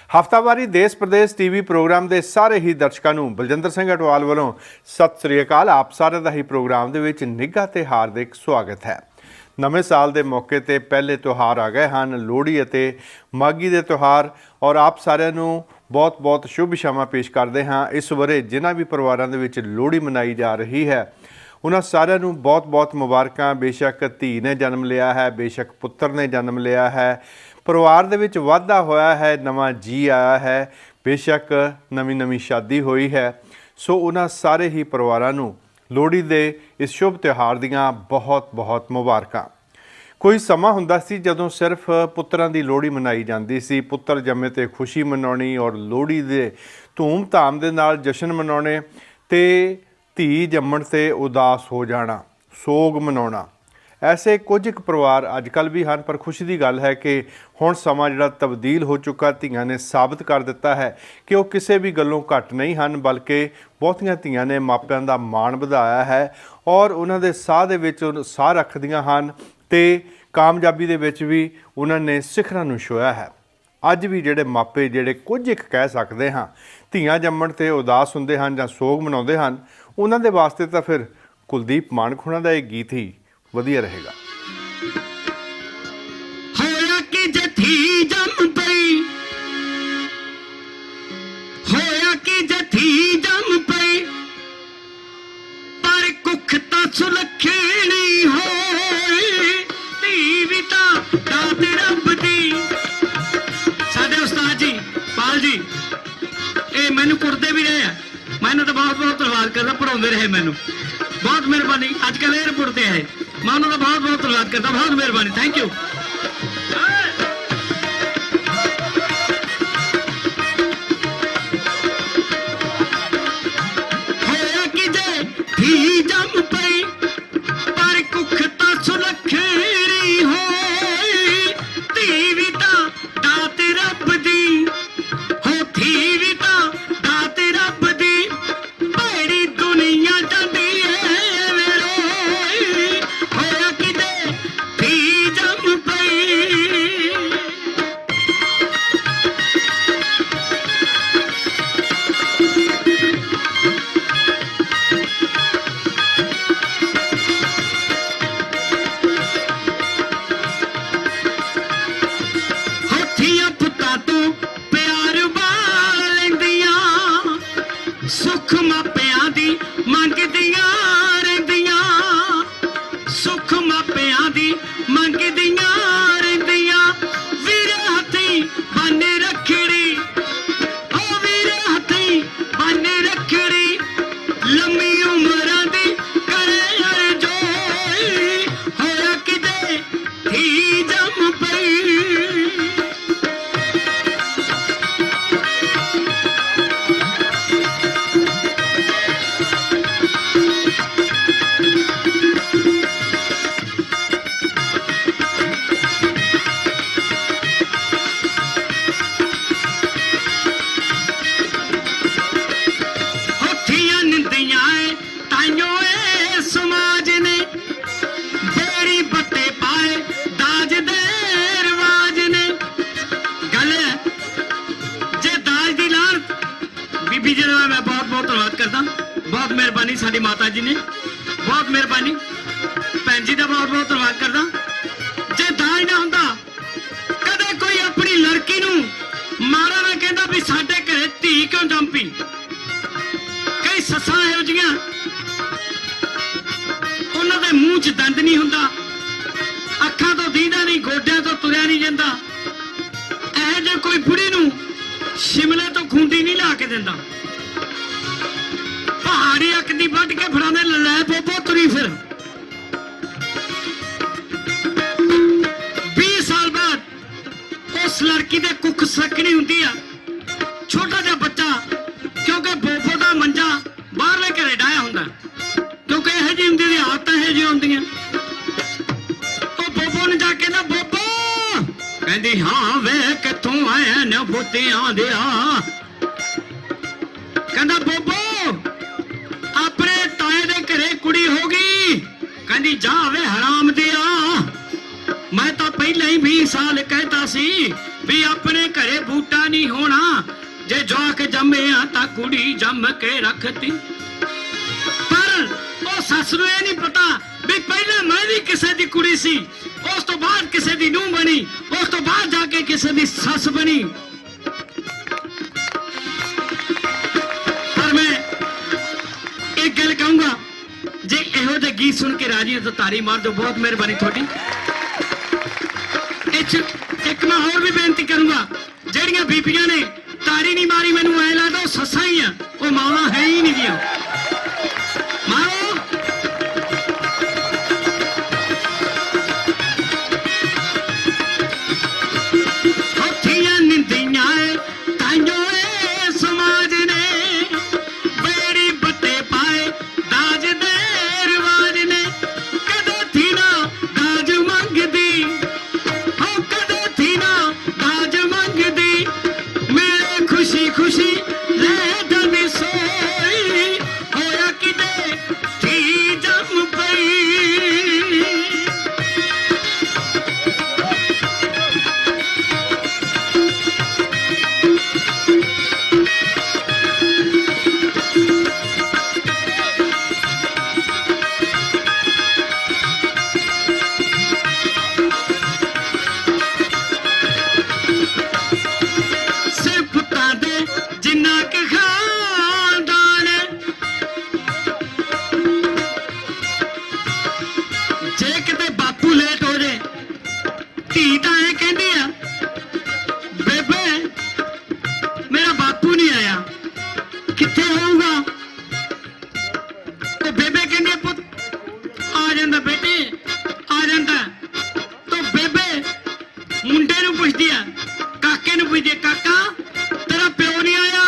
ਹਫ਼ਤਾਵਾਰੀ ਦੇਸ਼ Pradesh TV programme ਦੇ ਸਾਰੇ ਹੀ ਦਰਸ਼ਕਾਂ ਨੂੰ ਬਲਜਿੰਦਰ ਸਿੰਘ ਅਟਵਾਲ ਵੱਲੋਂ ਸਤਿ ਸ੍ਰੀ ਅਕਾਲ। ਆਪ ਸਾਰਿਆਂ ਦਾ ਹੀ ਪ੍ਰੋਗਰਾਮ ਦੇ ਵਿੱਚ ਨਿੱਘਾ ਤੇ ਹਾਰਦਿਕ ਸਵਾਗਤ ਹੈ। ਨਵੇਂ ਸਾਲ ਦੇ ਮੌਕੇ ਤੇ ਪਹਿਲੇ ਤਿਉਹਾਰ ਆ ਗਏ ਹਨ, ਲੋਹੜੀ ਅਤੇ ਮਾਘੀ ਦੇ ਤਿਉਹਾਰ, ਔਰ ਆਪ ਸਾਰਿਆਂ ਨੂੰ ਬਹੁਤ-ਬਹੁਤ ਸ਼ੁਭ ਇਛਾਵਾਂ ਪੇਸ਼ ਕਰਦੇ ਹਾਂ। ਇਸ ਵਰੇ ਜਿਨ੍ਹਾਂ ਵੀ ਪਰਿਵਾਰਾਂ ਦੇ ਵਿੱਚ ਲੋਹੜੀ ਮਨਾਈ ਜਾ ਰਹੀ ਹੈ ਉਹਨਾਂ ਸਾਰਿਆਂ ਨੂੰ ਬਹੁਤ-ਬਹੁਤ ਮੁਬਾਰਕਾਂ। ਬੇਸ਼ੱਕ ਧੀ ਨੇ ਜਨਮ ਲਿਆ ਹੈ, ਬੇਸ਼ੱਕ ਪੁੱਤਰ ਨੇ ਜਨਮ ਲਿਆ ਹੈ, ਪਰਿਵਾਰ ਦੇ ਵਿੱਚ ਵਾਧਾ ਹੋਇਆ ਹੈ, ਨਵਾਂ ਜੀ ਆਇਆ ਹੈ, ਬੇਸ਼ੱਕ ਨਵੀਂ ਸ਼ਾਦੀ ਹੋਈ ਹੈ। ਸੋ ਉਹਨਾਂ ਸਾਰੇ ਹੀ ਪਰਿਵਾਰਾਂ ਨੂੰ ਲੋਹੜੀ ਦੇ ਇਸ ਸ਼ੁਭ ਤਿਉਹਾਰ ਦੀਆਂ ਬਹੁਤ-ਬਹੁਤ ਮੁਬਾਰਕਾਂ। ਕੋਈ ਸਮਾਂ ਹੁੰਦਾ ਸੀ ਜਦੋਂ ਸਿਰਫ ਪੁੱਤਰਾਂ ਦੀ ਲੋਹੜੀ ਮਨਾਈ ਜਾਂਦੀ ਸੀ। ਪੁੱਤਰ ਜੰਮੇ 'ਤੇ ਖੁਸ਼ੀ ਮਨਾਉਣੀ ਔਰ ਲੋਹੜੀ ਦੇ ਧੂਮ-ਧਾਮ ਦੇ ਨਾਲ ਜਸ਼ਨ ਮਨਾਉਣੇ, ਅਤੇ ਧੀ ਜੰਮਣ 'ਤੇ ਉਦਾਸ ਹੋ ਜਾਣਾ, ਸੋਗ ਮਨਾਉਣਾ। ਐਸੇ ਕੁਝ ਕੁ ਪਰਿਵਾਰ ਅੱਜ ਕੱਲ੍ਹ ਵੀ ਹਨ, ਪਰ ਖੁਸ਼ੀ ਦੀ ਗੱਲ ਹੈ ਕਿ ਹੁਣ ਸਮਾਂ ਜਿਹੜਾ ਤਬਦੀਲ ਹੋ ਚੁੱਕਾ। ਧੀਆਂ ਨੇ ਸਾਬਤ ਕਰ ਦਿੱਤਾ ਹੈ ਕਿ ਉਹ ਕਿਸੇ ਵੀ ਗੱਲੋਂ ਘੱਟ ਨਹੀਂ ਹਨ, ਬਲਕਿ ਬਹੁਤੀਆਂ ਧੀਆਂ ਨੇ ਮਾਪਿਆਂ ਦਾ ਮਾਣ ਵਧਾਇਆ ਹੈ ਔਰ ਉਹਨਾਂ ਦੇ ਸਾਹ ਦੇ ਵਿੱਚ ਸਾਹ ਰੱਖਦੀਆਂ ਹਨ ਅਤੇ ਕਾਮਯਾਬੀ ਦੇ ਵਿੱਚ ਵੀ ਉਹਨਾਂ ਨੇ ਸਿਖਰਾਂ ਨੂੰ ਛੂਹਿਆ ਹੈ। ਅੱਜ ਵੀ ਜਿਹੜੇ ਮਾਪੇ ਜਿਹੜੇ ਕੁਝ ਇੱਕ ਕਹਿ ਸਕਦੇ ਹਾਂ ਧੀਆਂ ਜੰਮਣ 'ਤੇ ਉਦਾਸ ਹੁੰਦੇ ਹਨ ਜਾਂ ਸੋਗ ਮਨਾਉਂਦੇ ਹਨ, ਉਹਨਾਂ ਦੇ ਵਾਸਤੇ ਤਾਂ ਫਿਰ ਕੁਲਦੀਪ ਮਾਣਕ ਹੋਣਾ ਦਾ ਇਹ ਗੀਤ ਹੀ ਵਧੀਆ ਰਹੇਗਾ। ਹੋਇਆ ਕਿ ਜੱਥੀ ਜੰਮ ਪਈ, ਹੋਇਆ ਕਿ ਜੱਥੀ ਜੰਮ ਪਈ, ਪਰ ਕੁੱਖ ਤਾਂ ਸੁਲੱਖਣੀ ਹੋਈ, ਧੀ ਵੀ ਤਾਂ ਦਾਤ ਰੱਬ ਦੀ। ਸਾਡੇ ਉਸਤਾਦ ਜੀ ਪਾਲ ਜੀ ਇਹ ਮੈਨੂੰ ਕੁੱਟਦੇ ਵੀ ਰਹੇ ਆ, ਮੈਂ ਇਹਨਾਂ ਦਾ ਬਹੁਤ ਧੰਨਵਾਦ ਕਰਦਾ, ਪੜ੍ਹਾਉਂਦੇ ਰਹੇ ਮੈਨੂੰ, ਬਹੁਤ ਮਿਹਰਬਾਨੀ। ਅੱਜ ਕੱਲ੍ਹ ਏਅਰਪੋਰਟ ਤੇ ਆਏ, मैं उन्होंने बहुत धन्यवाद करता, बहुत मेहरबानी, थैंक यू। होया कि जे धी जम पई, पर कुख तां सुलखणी होई, धी वी तां दात रब दी, हो धी वी तां दात रब दी, भैड़ी दुनिया जांदी है ਸੁਖ ਮਾਪਿਆਂ ਦੀ ਮੰਗਦੀਆਂ ਰਹਿੰਦੀਆਂ, ਸੁਖ ਮਾਪਿਆਂ ਦੀ ਮੰਗਦੀਆਂ ਰਹਿੰਦੀਆਂ, ਵੀਰੇ ਹੱਥੀਂ ਬੰਨ੍ਹ ਰੱਖੜੀ, ਓ ਵੀਰੇ ਹੱਥੀਂ ਬੰਨ੍ਹ ਰੱਖੜੀ, ਲੰਮੀ ਉਮਰਾਂ ਦੀ ਕਰੇ ਅਰਜ਼ੋਈ, ਹੋਇਆ ਕਿਤੇ ਧੀ ਜੰਮ ਪਈ। समाज ने बेड़ी बट्टे पाए दाज दे रिवाज ने, गल जे दाज दी लाल बीबी जी का मैं बहुत धन्यवाद करता, बहुत मेहरबानी। साडी माता जी ने बहुत मेहरबानी, भैन जी का बहुत धन्यवाद करता। जे दाज ना हुंदा कदे कोई अपनी लड़की नूं माड़ा ना कहंदा भी साडे घरे धी क्यों जंम पई। कई सस्सां इहो जिहियां ਉਹਨਾਂ ਦੇ ਮੂੰਹ 'ਚ ਦੰਦ ਨਹੀਂ ਹੁੰਦਾ, ਅੱਖਾਂ ਤੋਂ ਦੀਦਾ ਨਹੀਂ, ਗੋਡਿਆਂ ਤੋਂ ਤੁਰਿਆ ਨਹੀਂ ਜਾਂਦਾ। ਇਹ ਜੇ ਕੋਈ ਬੁੜੀ ਨੂੰ ਸ਼ਿਮਲੇ ਤੋਂ ਖੁੰਡੀ ਨਹੀਂ ਲਾ ਕੇ ਦਿੰਦਾ, ਪਹਾੜੀ ਅੱਖ ਦੀ ਵੱਢ ਕੇ ਫੜਾਉਂਦੇ, ਲੈ ਬੋਬੋ ਤੁਰੀ ਫਿਰ। 20 ਸਾਲ ਬਾਅਦ ਉਸ ਲੜਕੀ ਦੇ ਕੁੱਖ ਸੱਕਣੀ ਹੁੰਦੀ ਆ, ਛੋਟਾ ਜਿਹਾ ਬੱਚਾ, ਕਿਉਂਕਿ ਬੋਬੋ ਦਾ ਮੰਜਾ ਬਾਹਰਲੇ ਘਰੇ ਡਾਇਆ ਹੁੰਦਾ, ਕਿਉਂਕਿ ਇਹੋ ਜਿਹੀ ਹੁੰਦੀ ਦੀ ਆਦਤਾਂ ਇਹੋ ਜਿਹੀਆਂ ਹੁੰਦੀਆਂ। ਉਹ ਬੋਬੋ ਨੂੰ ਜਾ ਕੇ ਨਾ, ਬੋਬੋ ਕਹਿੰਦੀ ਹਾਂ ਵੇ ਕਿੱਥੋਂ ਆਇਆ ਨੇ ਬੁੱਤਿਆਂ ਦਿਆ, ਕਹਿੰਦਾ ਬੋਬੋ ਆਪਣੇ ਤਾਏ ਦੇ ਘਰੇ ਕੁੜੀ ਹੋ ਗਈ, ਕਹਿੰਦੀ ਜਾ ਵੇ ਹਰਾਮ ਦਿਆ, मैं तो पहले ही 20 साल कहता सी ਵੀ ਆਪਣੇ ਘਰੇ ਬੂਟਾ ਨਹੀਂ ਹੋਣਾ, ਜੇ ਜਵਾਕ ਜੰਮਿਆ ਤਾਂ ਕੁੜੀ ਜੰਮ ਕੇ ਰੱਖਤੀ। ਪਰ ਉਹ ਸੱਸ ਨੂੰ ਇਹ ਨਹੀਂ ਪਤਾ ਵੀ ਪਹਿਲਾਂ ਮੈਂ ਵੀ ਕਿਸੇ ਦੀ ਕੁੜੀ ਸੀ, ਉਸ ਤੋਂ ਬਾਅਦ ਕਿਸੇ ਦੀ ਨੂੰਹ ਬਣੀ, ਉਸ ਤੋਂ ਬਾਅਦ ਜਾ ਕੇ ਕਿਸੇ ਦੀ ਸੱਸ ਬਣੀ। ਪਰ ਮੈਂ ਇੱਕ ਗੱਲ ਕਹੂੰਗਾ, ਜੇ ਇਹੋ ਜਿਹੇ ਗੀਤ ਸੁਣ ਕੇ ਰਾਜੀ ਹੋ ਤਾਂ ਤਾੜੀ ਮਾਰ ਦਿਓ, ਬਹੁਤ ਮਿਹਰਬਾਨੀ ਤੁਹਾਡੀ। ਇੱਕ ਮੈਂ ਹੋਰ ਵੀ ਬੇਨਤੀ ਕਰੂੰਗਾ, ਜਿਹੜੀਆਂ ਬੀਬੀਆਂ ਨੇ ਤਾੜੀ ਨਹੀਂ ਮਾਰੀ, ਮੈਨੂੰ ਐ ਲੱਗਦਾ ਉਹ ਸੱਸਾਂ ਹੀ ਆ, ਉਹ ਮਾਵਾਂ ਹੈ ਹੀ ਨਹੀਂ ਗੀਆਂ। ਮਾਰੋ ਹੱਥੀਆਂ ਨਿੰਦੀਆਂ ਤਾਈਓ ਏ ਸਮਾਜ ਨੇ, ਬੇੜੀ ਬੱਟੇ ਪਾਏ ਦਾਜ ਦੇ ਰਿਵਾਜ ਨੇ। ਕਦੇ ਥੀ ਨਾ ਦਾਜ ਮੰਗਦੀ, ਹੋ ਕਦੇ ਥੀ ਨਾ ਦਾਜ ਮੰਗਦੀ, ਮੇਰੇ ਖੁਸ਼ੀ ਖੁਸ਼ੀ ਰਹਿ ਜਾਂਦੀ ਸੋਈ, ਹੋਇਆ ਕਿਤੇ ਥੀ ਜੰਮ ਪਈ। ਸਿਰ ਪੁੱਤਾਂ ਦੇ ਜਿੰਨਾ ਕੁ ਖਾਨਦਾਨ, ਜੇ ਕਿਤੇ ਬਾਪੂ ਲੇਟ ਹੋ ਜੇ, ਧੀ ਤਾਂ ਇਹ ਕਹਿੰਦੀ ਆ, ਬੇਬੇ ਮੇਰਾ ਬਾਪੂ ਨਹੀਂ ਆਇਆ, ਕਿੱਥੇ ਹੋਊਗਾ? ਤੇ ਬੇਬੇ ਕਹਿੰਦੀ ਆ, ਪੁੱਤ ਆ ਜਾਂਦਾ ਬੇਟੇ, ਆ ਜਾਂਦਾ। ਤਾਂ ਬੇਬੇ ਮੁੰਡੇ ਨੂੰ ਪੁੱਛਦੀ ਆ, ਕਾਕੇ ਨੂੰ ਪੁੱਛਦੀ ਆ, ਕਾਕਾ ਤੇਰਾ ਪਿਓ ਨਹੀਂ ਆਇਆ?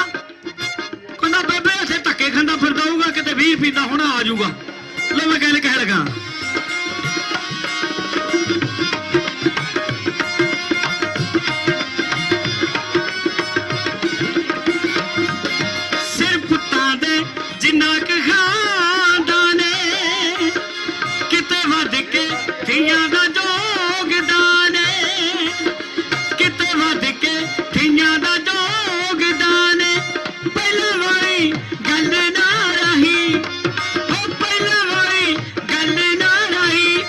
ਕਹਿੰਦਾ ਬੇਬੇ ਇੱਥੇ ਧੱਕੇ ਖਾਂਦਾ ਫਿਰਦਾ ਹੋਊਗਾ, ਕਿਤੇ 20 ਪੀਂਦਾ ਹੋਣਾ ਆ ਜਾਊਗਾ। ਲੋ ਮੈਂ ਗੱਲ ਕਹਿ ਲਗਾ, ਸਿਰ ਪੁੱਤਾਂ ਦੇ ਜਿੰਨਾ ਕੁ ਖਾਨਦਾਨ ਏ, ਕਿਤੇ ਵੱਧ ਕੇ ਧੀਆਂ ਦਾ ਯੋਗਦਾਨ ਏ, ਕਿਤੇ ਵੱਧ ਕੇ ਧੀਆਂ ਦਾ ਯੋਗਦਾਨ ਏ। ਪਹਿਲਾਂ ਵਾਲੀ ਗੱਲ ਨਾ ਰਹੀ, ਉਹ ਪਹਿਲਾਂ ਵਾਲੀ ਗੱਲ ਨਾ ਰਹੀ,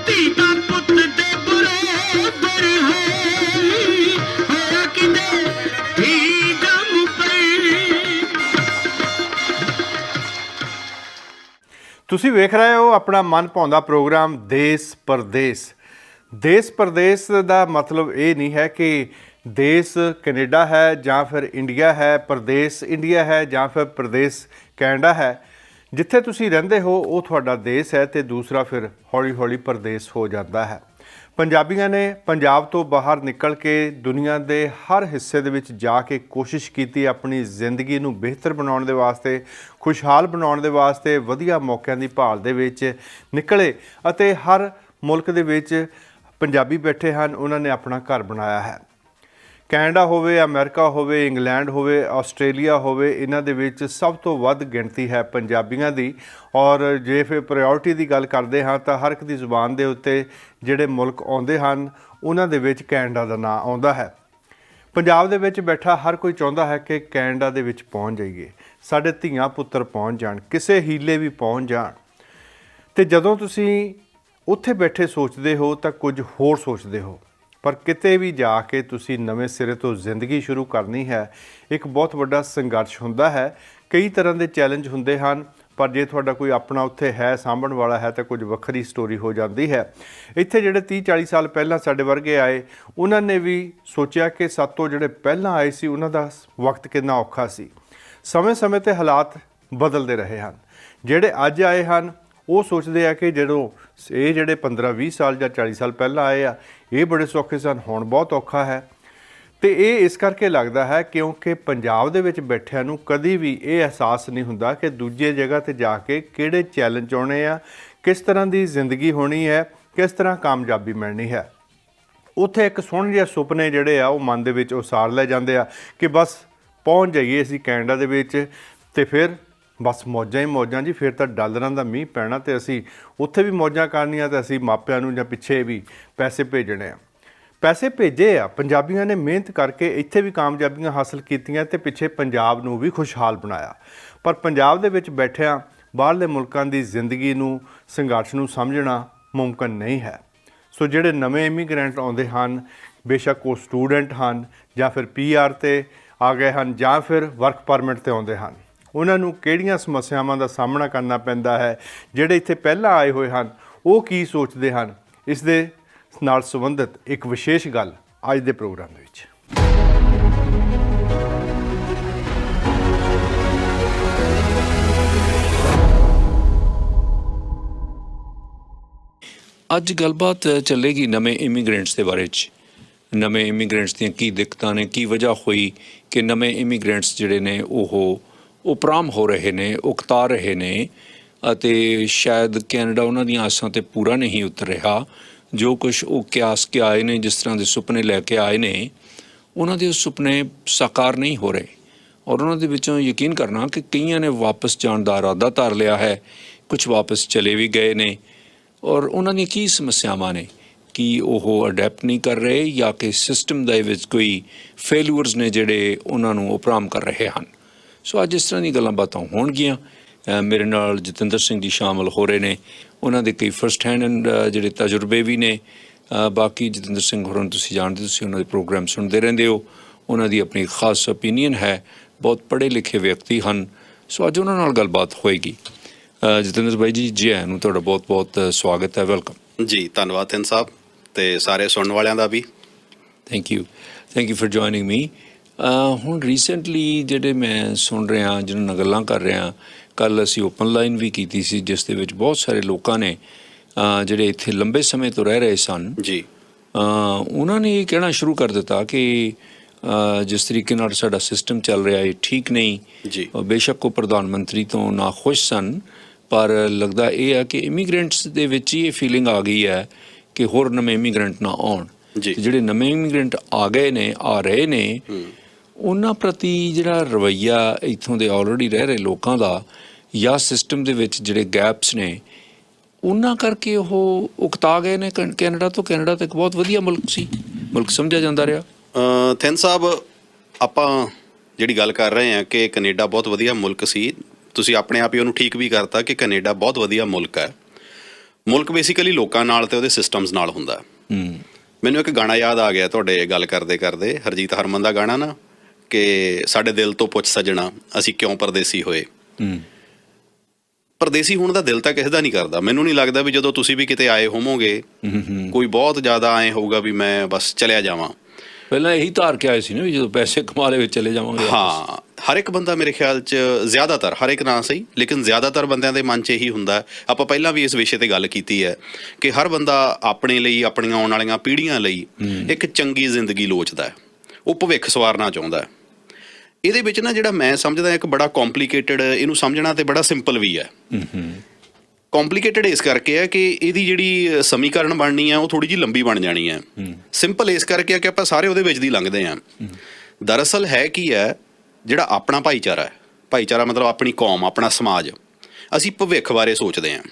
ਧੀ ਤਾਂ ਪੁੱਤ ਦੇ ਬਰਾਬਰ ਹੋਈ, ਹੋਇਆ ਕਿਤੇ ਧੀ ਜੰਮ ਪਈ। ਤੁਸੀਂ ਵੇਖ ਰਹੇ ਹੋ ਆਪਣਾ ਮਨ ਭਾਉਂਦਾ ਪ੍ਰੋਗਰਾਮ ਦੇਸ ਪਰਦੇਸ। ਦੇਸ ਪਰਦੇਸ ਦਾ ਮਤਲਬ ਇਹ ਨਹੀਂ ਹੈ ਕਿ ਦੇਸ ਕੈਨੇਡਾ ਹੈ ਜਾਂ ਫਿਰ ਇੰਡੀਆ ਹੈ, ਪਰਦੇਸ ਇੰਡੀਆ ਹੈ ਜਾਂ ਫਿਰ ਪਰਦੇਸ ਕੈਨੇਡਾ ਹੈ। ਜਿੱਥੇ ਤੁਸੀਂ ਰਹਿੰਦੇ ਹੋ ਉਹ ਤੁਹਾਡਾ ਦੇਸ਼ ਹੈ ਤੇ ਦੂਸਰਾ ਫਿਰ ਹੌਲੀ ਹੌਲੀ ਪਰਦੇਸ ਹੋ ਜਾਂਦਾ ਹੈ। ਪੰਜਾਬੀਆਂ ਨੇ ਪੰਜਾਬ ਤੋਂ ਬਾਹਰ ਨਿਕਲ ਕੇ ਦੁਨੀਆ ਦੇ ਹਰ ਹਿੱਸੇ ਦੇ ਵਿੱਚ ਜਾ ਕੇ ਕੋਸ਼ਿਸ਼ ਕੀਤੀ ਆਪਣੀ ਜ਼ਿੰਦਗੀ ਨੂੰ ਬਿਹਤਰ ਬਣਾਉਣ ਦੇ ਵਾਸਤੇ, ਖੁਸ਼ਹਾਲ ਬਣਾਉਣ ਦੇ ਵਾਸਤੇ, ਵਧੀਆ ਮੌਕਿਆਂ ਦੀ ਭਾਲ ਦੇ ਵਿੱਚ ਨਿਕਲੇ ਅਤੇ ਹਰ ਮੁਲਕ ਦੇ ਵਿੱਚ ਪੰਜਾਬੀ ਬੈਠੇ ਹਨ, ਉਹਨਾਂ ਨੇ ਆਪਣਾ ਘਰ ਬਣਾਇਆ ਹੈ। ਕੈਨੇਡਾ ਹੋਵੇ, ਅਮਰੀਕਾ ਹੋਵੇ, ਇੰਗਲੈਂਡ ਹੋਵੇ, ਆਸਟ੍ਰੇਲੀਆ ਹੋਵੇ, ਇਹਨਾਂ ਦੇ ਵਿੱਚ ਸਭ ਤੋਂ ਵੱਧ ਗਿਣਤੀ ਹੈ ਪੰਜਾਬੀਆਂ ਦੀ। ਔਰ ਜੇ ਫਿਰ ਪ੍ਰਾਇਓਰਟੀ ਦੀ ਗੱਲ ਕਰਦੇ ਹਾਂ ਤਾਂ ਹਰ ਇੱਕ ਦੀ ਜ਼ੁਬਾਨ ਦੇ ਉੱਤੇ ਜਿਹੜੇ ਮੁਲਕ ਆਉਂਦੇ ਹਨ ਉਹਨਾਂ ਦੇ ਵਿੱਚ ਕੈਨੇਡਾ ਦਾ ਨਾਂ ਆਉਂਦਾ ਹੈ। ਪੰਜਾਬ ਦੇ ਵਿੱਚ ਬੈਠਾ ਹਰ ਕੋਈ ਚਾਹੁੰਦਾ ਹੈ ਕਿ ਕੈਨੇਡਾ ਦੇ ਵਿੱਚ ਪਹੁੰਚ ਜਾਈਏ, ਸਾਡੇ ਧੀਆਂ ਪੁੱਤਰ ਪਹੁੰਚ ਜਾਣ, ਕਿਸੇ ਹੀਲੇ ਵੀ ਪਹੁੰਚ ਜਾਣ। ਤੇ ਜਦੋਂ ਤੁਸੀਂ ਉੱਥੇ ਬੈਠੇ ਸੋਚਦੇ ਹੋ ਤਾਂ ਕੁਝ ਹੋਰ ਸੋਚਦੇ ਹੋ, ਪਰ ਕਿਤੇ ਵੀ ਜਾ ਕੇ ਤੁਸੀਂ ਨਵੇਂ ਸਿਰੇ ਤੋਂ ਜ਼ਿੰਦਗੀ ਸ਼ੁਰੂ ਕਰਨੀ ਹੈ, ਇੱਕ ਬਹੁਤ ਵੱਡਾ ਸੰਘਰਸ਼ ਹੁੰਦਾ ਹੈ। ਕਈ ਤਰ੍ਹਾਂ ਦੇ ਚੈਲੰਜ ਹੁੰਦੇ ਹਨ, ਪਰ ਜੇ ਤੁਹਾਡਾ ਕੋਈ ਆਪਣਾ ਉੱਥੇ ਹੈ, ਸਾਂਭਣ ਵਾਲਾ ਹੈ, ਤਾਂ ਕੁਝ ਵੱਖਰੀ ਸਟੋਰੀ ਹੋ ਜਾਂਦੀ ਹੈ। ਇੱਥੇ ਜਿਹੜੇ 30-40 ਸਾਲ ਪਹਿਲਾਂ ਸਾਡੇ ਵਰਗੇ ਆਏ, ਉਹਨਾਂ ਨੇ ਵੀ ਸੋਚਿਆ ਕਿ ਸਾਤੋਂ ਜਿਹੜੇ ਪਹਿਲਾਂ ਆਏ ਸੀ ਉਹਨਾਂ ਦਾ ਵਕਤ ਕਿੰਨਾ ਔਖਾ ਸੀ। ਸਮੇਂ-ਸਮੇਂ 'ਤੇ ਹਾਲਾਤ ਬਦਲਦੇ ਰਹੇ ਹਨ। ਜਿਹੜੇ ਅੱਜ ਆਏ ਹਨ ਉਹ ਸੋਚਦੇ ਆ ਕਿ ਜਦੋਂ ਇਹ ਜਿਹੜੇ 15-20 ਸਾਲ ਜਾਂ 40 ਸਾਲ ਪਹਿਲਾਂ ਆਏ ਆ, ਇਹ ਬੜੇ ਸੌਖੇ ਸਨ, ਹੁਣ ਬਹੁਤ ਔਖਾ ਹੈ। ਤੇ ਇਹ ਇਸ ਕਰਕੇ ਲੱਗਦਾ ਹੈ ਕਿਉਂਕਿ ਪੰਜਾਬ ਦੇ ਵਿੱਚ ਬੈਠਿਆਂ ਨੂੰ ਕਦੀ ਵੀ ਇਹ ਅਹਿਸਾਸ ਨਹੀਂ ਹੁੰਦਾ ਕਿ ਦੂਜੇ ਜਗ੍ਹਾ ਤੇ ਜਾ ਕੇ ਕਿਹੜੇ ਚੈਲੰਜ ਆਉਣੇ ਆ, ਕਿਸ ਤਰ੍ਹਾਂ ਦੀ ਜ਼ਿੰਦਗੀ ਹੋਣੀ ਹੈ, ਕਿਸ ਤਰ੍ਹਾਂ ਕਾਮਯਾਬੀ ਮਿਲਣੀ ਹੈ। ਉੱਥੇ ਇੱਕ ਸੋਹਣੇ ਜਿਹੇ ਸੁਪਨੇ ਜਿਹੜੇ ਆ ਉਹ ਮਨ ਦੇ ਵਿੱਚ ਉਸਾਰ ਲੈ ਜਾਂਦੇ ਆ ਕਿ ਬਸ ਪਹੁੰਚ ਜਾਈਏ ਅਸੀਂ ਕੈਨੇਡਾ ਦੇ ਵਿੱਚ ਤੇ ਫਿਰ ਬਸ ਮੌਜਾਂ ਹੀ ਮੌਜਾਂ ਜੀ, ਫਿਰ ਤਾਂ ਡਾਲਰਾਂ ਦਾ ਮੀਂਹ ਪੈਣਾ ਤੇ ਅਸੀਂ ਉੱਥੇ ਵੀ ਮੌਜਾਂ ਕਰਨੀਆਂ ਤੇ ਅਸੀਂ ਮਾਪਿਆਂ ਨੂੰ ਜਾਂ ਪਿੱਛੇ ਵੀ ਪੈਸੇ ਭੇਜਣੇ ਆ। ਪੈਸੇ ਭੇਜੇ ਆ, ਪੰਜਾਬੀਆਂ ਨੇ ਮਿਹਨਤ ਕਰਕੇ ਇੱਥੇ ਵੀ ਕਾਮਯਾਬੀਆਂ ਹਾਸਲ ਕੀਤੀਆਂ ਤੇ ਪਿੱਛੇ ਪੰਜਾਬ ਨੂੰ ਵੀ ਖੁਸ਼ਹਾਲ ਬਣਾਇਆ। ਪਰ ਪੰਜਾਬ ਦੇ ਵਿੱਚ ਬੈਠਿਆਂ ਬਾਹਰਲੇ ਮੁਲਕਾਂ ਦੀ ਜ਼ਿੰਦਗੀ ਨੂੰ, ਸੰਘਰਸ਼ ਨੂੰ ਸਮਝਣਾ ਮੁਮਕਿਨ ਨਹੀਂ ਹੈ। ਸੋ ਜਿਹੜੇ ਨਵੇਂ ਇਮੀਗ੍ਰੈਂਟ ਆਉਂਦੇ ਹਨ, ਬੇਸ਼ੱਕ ਉਹ ਸਟੂਡੈਂਟ ਹਨ ਜਾਂ ਫਿਰ PR ਤੇ ਆ ਗਏ ਹਨ ਜਾਂ ਫਿਰ ਵਰਕ ਪਰਮਿਟ ਤੇ ਆਉਂਦੇ ਹਨ, ਉਹਨਾਂ ਨੂੰ ਕਿਹੜੀਆਂ ਸਮੱਸਿਆਵਾਂ ਦਾ ਸਾਹਮਣਾ ਕਰਨਾ ਪੈਂਦਾ ਹੈ, ਜਿਹੜੇ ਇੱਥੇ ਪਹਿਲਾਂ ਆਏ ਹੋਏ ਹਨ ਉਹ ਕੀ ਸੋਚਦੇ ਹਨ, ਇਸ ਦੇ ਨਾਲ ਸੰਬੰਧਿਤ ਇੱਕ ਵਿਸ਼ੇਸ਼ ਗੱਲ ਅੱਜ ਦੇ ਪ੍ਰੋਗਰਾਮ ਦੇ ਵਿੱਚ। ਅੱਜ ਗੱਲਬਾਤ ਚੱਲੇਗੀ ਨਵੇਂ ਇਮੀਗ੍ਰੈਂਟਸ ਦੇ ਬਾਰੇ 'ਚ। ਨਵੇਂ ਇਮੀਗ੍ਰੈਂਟਸ ਦੀਆਂ ਕੀ ਦਿੱਕਤਾਂ ਨੇ, ਕੀ ਵਜ੍ਹਾ ਹੋਈ ਕਿ ਨਵੇਂ ਇਮੀਗ੍ਰੈਂਟਸ ਜਿਹੜੇ ਨੇ ਉਹ ਉਪਰਾਮ ਹੋ ਰਹੇ ਨੇ, ਉਕਤਾ ਰਹੇ ਨੇ ਅਤੇ ਸ਼ਾਇਦ ਕੈਨੇਡਾ ਉਹਨਾਂ ਦੀਆਂ ਆਸਾਂ 'ਤੇ ਪੂਰਾ ਨਹੀਂ ਉਤਰ ਰਿਹਾ। ਜੋ ਕੁਛ ਉਹ ਕਿਆਸ ਕੇ ਆਏ ਨੇ, ਜਿਸ ਤਰ੍ਹਾਂ ਦੇ ਸੁਪਨੇ ਲੈ ਕੇ ਆਏ ਨੇ, ਉਹਨਾਂ ਦੇ ਸੁਪਨੇ ਸਾਕਾਰ ਨਹੀਂ ਹੋ ਰਹੇ। ਔਰ ਉਹਨਾਂ ਦੇ ਵਿੱਚੋਂ ਯਕੀਨ ਕਰਨਾ ਕਿ ਕਈਆਂ ਨੇ ਵਾਪਸ ਜਾਣ ਦਾ ਇਰਾਦਾ ਧਾਰ ਲਿਆ ਹੈ, ਕੁਝ ਵਾਪਸ ਚਲੇ ਵੀ ਗਏ ਨੇ। ਔਰ ਉਹਨਾਂ ਦੀਆਂ ਕੀ ਸਮੱਸਿਆਵਾਂ ਨੇ, ਕਿ ਉਹ ਅਡੈਪਟ ਨਹੀਂ ਕਰ ਰਹੇ ਜਾਂ ਕਿ ਸਿਸਟਮ ਦੇ ਵਿੱਚ ਕੋਈ ਫੇਲੂਅਰਸ ਨੇ ਜਿਹੜੇ ਉਹਨਾਂ ਨੂੰ ਉਪਰਾਮ ਕਰ ਰਹੇ ਹਨ। ਸੋ ਅੱਜ ਇਸ ਤਰ੍ਹਾਂ ਦੀਆਂ ਗੱਲਾਂ ਬਾਤਾਂ ਹੋਣਗੀਆਂ। ਮੇਰੇ ਨਾਲ ਜਤਿੰਦਰ ਸਿੰਘ ਜੀ ਸ਼ਾਮਲ ਹੋ ਰਹੇ ਨੇ, ਉਹਨਾਂ ਦੇ ਕਈ ਫਸਟ ਹੈਂਡ ਜਿਹੜੇ ਤਜਰਬੇ ਵੀ ਨੇ। ਬਾਕੀ ਜਤਿੰਦਰ ਸਿੰਘ ਹੋਰਾਂ ਨੂੰ ਤੁਸੀਂ ਜਾਣਦੇ, ਤੁਸੀਂ ਉਹਨਾਂ ਦੇ ਪ੍ਰੋਗਰਾਮ ਸੁਣਦੇ ਰਹਿੰਦੇ ਹੋ, ਉਹਨਾਂ ਦੀ ਆਪਣੀ ਖਾਸ ਓਪੀਨੀਅਨ ਹੈ, ਬਹੁਤ ਪੜ੍ਹੇ ਲਿਖੇ ਵਿਅਕਤੀ ਹਨ। ਸੋ ਅੱਜ ਉਹਨਾਂ ਨਾਲ ਗੱਲਬਾਤ ਹੋਏਗੀ। ਜਤਿੰਦਰ ਬਾਈ ਜੀ, ਜੀ ਆਇਆਂ ਨੂੰ, ਤੁਹਾਡਾ ਬਹੁਤ ਬਹੁਤ ਸਵਾਗਤ ਹੈ, ਵੈਲਕਮ ਜੀ। ਧੰਨਵਾਦ ਤਿੰਨ ਸਾਹਿਬ ਤੇ ਸਾਰੇ ਸੁਣਨ ਵਾਲਿਆਂ ਦਾ ਵੀ ਥੈਂਕ ਯੂ ਫॉर ਜੁਆਇਨਿੰਗ ਮੀ। ਹੁਣ ਰੀਸੈਂਟਲੀ ਜਿਹੜੇ ਮੈਂ ਸੁਣ ਰਿਹਾ, ਜਿਹਨਾਂ ਨਾਲ ਗੱਲਾਂ ਕਰ ਰਿਹਾ, ਕੱਲ੍ਹ ਅਸੀਂ ਓਪਨ ਲਾਈਨ ਵੀ ਕੀਤੀ ਸੀ, ਜਿਸ ਦੇ ਵਿੱਚ ਬਹੁਤ ਸਾਰੇ ਲੋਕਾਂ ਨੇ ਜਿਹੜੇ ਇੱਥੇ ਲੰਬੇ ਸਮੇਂ ਤੋਂ ਰਹਿ ਰਹੇ ਸਨ ਜੀ, ਉਹਨਾਂ ਨੇ ਇਹ ਕਹਿਣਾ ਸ਼ੁਰੂ ਕਰ ਦਿੱਤਾ ਕਿ ਜਿਸ ਤਰੀਕੇ ਨਾਲ ਸਾਡਾ ਸਿਸਟਮ ਚੱਲ ਰਿਹਾ ਇਹ ਠੀਕ ਨਹੀਂ ਜੀ। ਬੇਸ਼ੱਕ ਉਹ ਪ੍ਰਧਾਨ ਮੰਤਰੀ ਤੋਂ ਨਾਖੁਸ਼ ਸਨ, ਪਰ ਲੱਗਦਾ ਇਹ ਹੈ ਕਿ ਇਮੀਗ੍ਰੈਂਟਸ ਦੇ ਵਿੱਚ ਹੀ ਇਹ ਫੀਲਿੰਗ ਆ ਗਈ ਹੈ ਕਿ ਹੋਰ ਨਵੇਂ ਇਮੀਗ੍ਰੈਂਟ ਨਾ ਆਉਣ। ਜਿਹੜੇ ਨਵੇਂ ਇਮੀਗ੍ਰੈਂਟ ਆ ਗਏ ਨੇ, ਆ ਰਹੇ ਨੇ, ਉਹਨਾਂ ਪ੍ਰਤੀ ਜਿਹੜਾ ਰਵੱਈਆ ਇੱਥੋਂ ਦੇ ਆਲਰੇਡੀ ਰਹਿ ਰਹੇ ਲੋਕਾਂ ਦਾ ਜਾਂ ਸਿਸਟਮ ਦੇ ਵਿੱਚ ਜਿਹੜੇ ਗੈਪਸ ਨੇ, ਉਹਨਾਂ ਕਰਕੇ ਉਹ ਉਕਤਾ ਗਏ ਨੇ ਕੈਨੇਡਾ ਤੋਂ। ਕੈਨੇਡਾ ਤਾਂ ਇੱਕ ਬਹੁਤ ਵਧੀਆ ਮੁਲਕ ਸੀ, ਮੁਲਕ ਸਮਝਿਆ ਜਾਂਦਾ ਰਿਹਾ। ਥਿੰਨ ਸਾਹਿਬ, ਆਪਾਂ ਜਿਹੜੀ ਗੱਲ ਕਰ ਰਹੇ ਹਾਂ ਕਿ ਕੈਨੇਡਾ ਬਹੁਤ ਵਧੀਆ ਮੁਲਕ ਸੀ, ਤੁਸੀਂ ਆਪਣੇ ਆਪ ਹੀ ਉਹਨੂੰ ਠੀਕ ਵੀ ਕਰਤਾ ਕਿ ਕੈਨੇਡਾ ਬਹੁਤ ਵਧੀਆ ਮੁਲਕ ਹੈ। ਮੁਲਕ ਬੇਸਿਕਲੀ ਲੋਕਾਂ ਨਾਲ ਤੇ ਉਹਦੇ ਸਿਸਟਮਸ ਨਾਲ ਹੁੰਦਾ। ਮੈਨੂੰ ਇੱਕ ਗਾਣਾ ਯਾਦ ਆ ਗਿਆ ਤੁਹਾਡੇ ਗੱਲ ਕਰਦੇ ਕਰਦੇ, ਹਰਜੀਤ ਹਰਮਨ ਦਾ ਗਾਣਾ ਨਾ, ਕਿ ਸਾਡੇ ਦਿਲ ਤੋਂ ਪੁੱਛ ਸੱਜਣਾ ਅਸੀਂ ਕਿਉਂ ਪਰਦੇਸੀ ਹੋਏ। ਪਰਦੇਸੀ ਹੋਣ ਦਾ ਦਿਲ ਤਾਂ ਕਿਸੇ ਦਾ ਨਹੀਂ ਕਰਦਾ। ਮੈਨੂੰ ਨਹੀਂ ਲੱਗਦਾ ਵੀ ਜਦੋਂ ਤੁਸੀਂ ਵੀ ਕਿਤੇ ਆਏ ਹੋਵੋਗੇ ਕੋਈ ਬਹੁਤ ਜ਼ਿਆਦਾ ਐਂ ਹੋਊਗਾ ਵੀ ਮੈਂ ਬਸ ਚਲਿਆ ਜਾਵਾਂ। ਪਹਿਲਾਂ ਇਹੀ ਧਾਰ ਕੇ ਆਏ ਸੀ ਨਾ ਵੀ ਜਦੋਂ ਪੈਸੇ ਕਮਾ ਲਏ ਵਿੱਚ ਚਲੇ ਜਾਵਾਂਗੇ। ਹਾਂ, ਹਰ ਇੱਕ ਬੰਦਾ ਮੇਰੇ ਖਿਆਲ 'ਚ, ਜ਼ਿਆਦਾਤਰ, ਹਰ ਇੱਕ ਨਾ ਸਹੀ ਲੇਕਿਨ ਜ਼ਿਆਦਾਤਰ ਬੰਦਿਆਂ ਦੇ ਮਨ 'ਚ ਇਹੀ ਹੁੰਦਾ। ਆਪਾਂ ਪਹਿਲਾਂ ਵੀ ਇਸ ਵਿਸ਼ੇ 'ਤੇ ਗੱਲ ਕੀਤੀ ਹੈ ਕਿ ਹਰ ਬੰਦਾ ਆਪਣੇ ਲਈ, ਆਪਣੀਆਂ ਆਉਣ ਵਾਲੀਆਂ ਪੀੜ੍ਹੀਆਂ ਲਈ ਇੱਕ ਚੰਗੀ ਜ਼ਿੰਦਗੀ ਲੋਚਦਾ ਹੈ, ਉਹ ਭਵਿੱਖ ਸਵਾਰਨਾ ਚਾਹੁੰਦਾ ਹੈ। ਇਹਦੇ ਵਿੱਚ ਨਾ ਜਿਹੜਾ ਮੈਂ ਸਮਝਦਾ ਇੱਕ ਬੜਾ ਕੰਪਲੀਕੇਟਡ, ਇਹਨੂੰ ਸਮਝਣਾ ਤੇ ਬੜਾ ਸਿੰਪਲ ਵੀ ਹੈ। ਕੰਪਲੀਕੇਟਡ ਇਸ ਕਰਕੇ ਹੈ ਕਿ ਇਹਦੀ ਜਿਹੜੀ ਸਮੀਕਰਨ ਬਣਨੀ ਹੈ ਉਹ ਥੋੜ੍ਹੀ ਜਿਹੀ ਲੰਬੀ ਬਣ ਜਾਣੀ ਹੈ। ਸਿੰਪਲ ਇਸ ਕਰਕੇ ਹੈ ਕਿ ਆਪਾਂ ਸਾਰੇ ਉਹਦੇ ਵਿੱਚ ਦੀ ਲੰਘਦੇ ਹਾਂ। ਦਰਅਸਲ ਹੈ ਕੀ ਹੈ, ਜਿਹੜਾ ਆਪਣਾ ਭਾਈਚਾਰਾ ਹੈ, ਭਾਈਚਾਰਾ ਮਤਲਬ ਆਪਣੀ ਕੌਮ, ਆਪਣਾ ਸਮਾਜ, ਅਸੀਂ ਭਵਿੱਖ ਬਾਰੇ ਸੋਚਦੇ ਹਾਂ।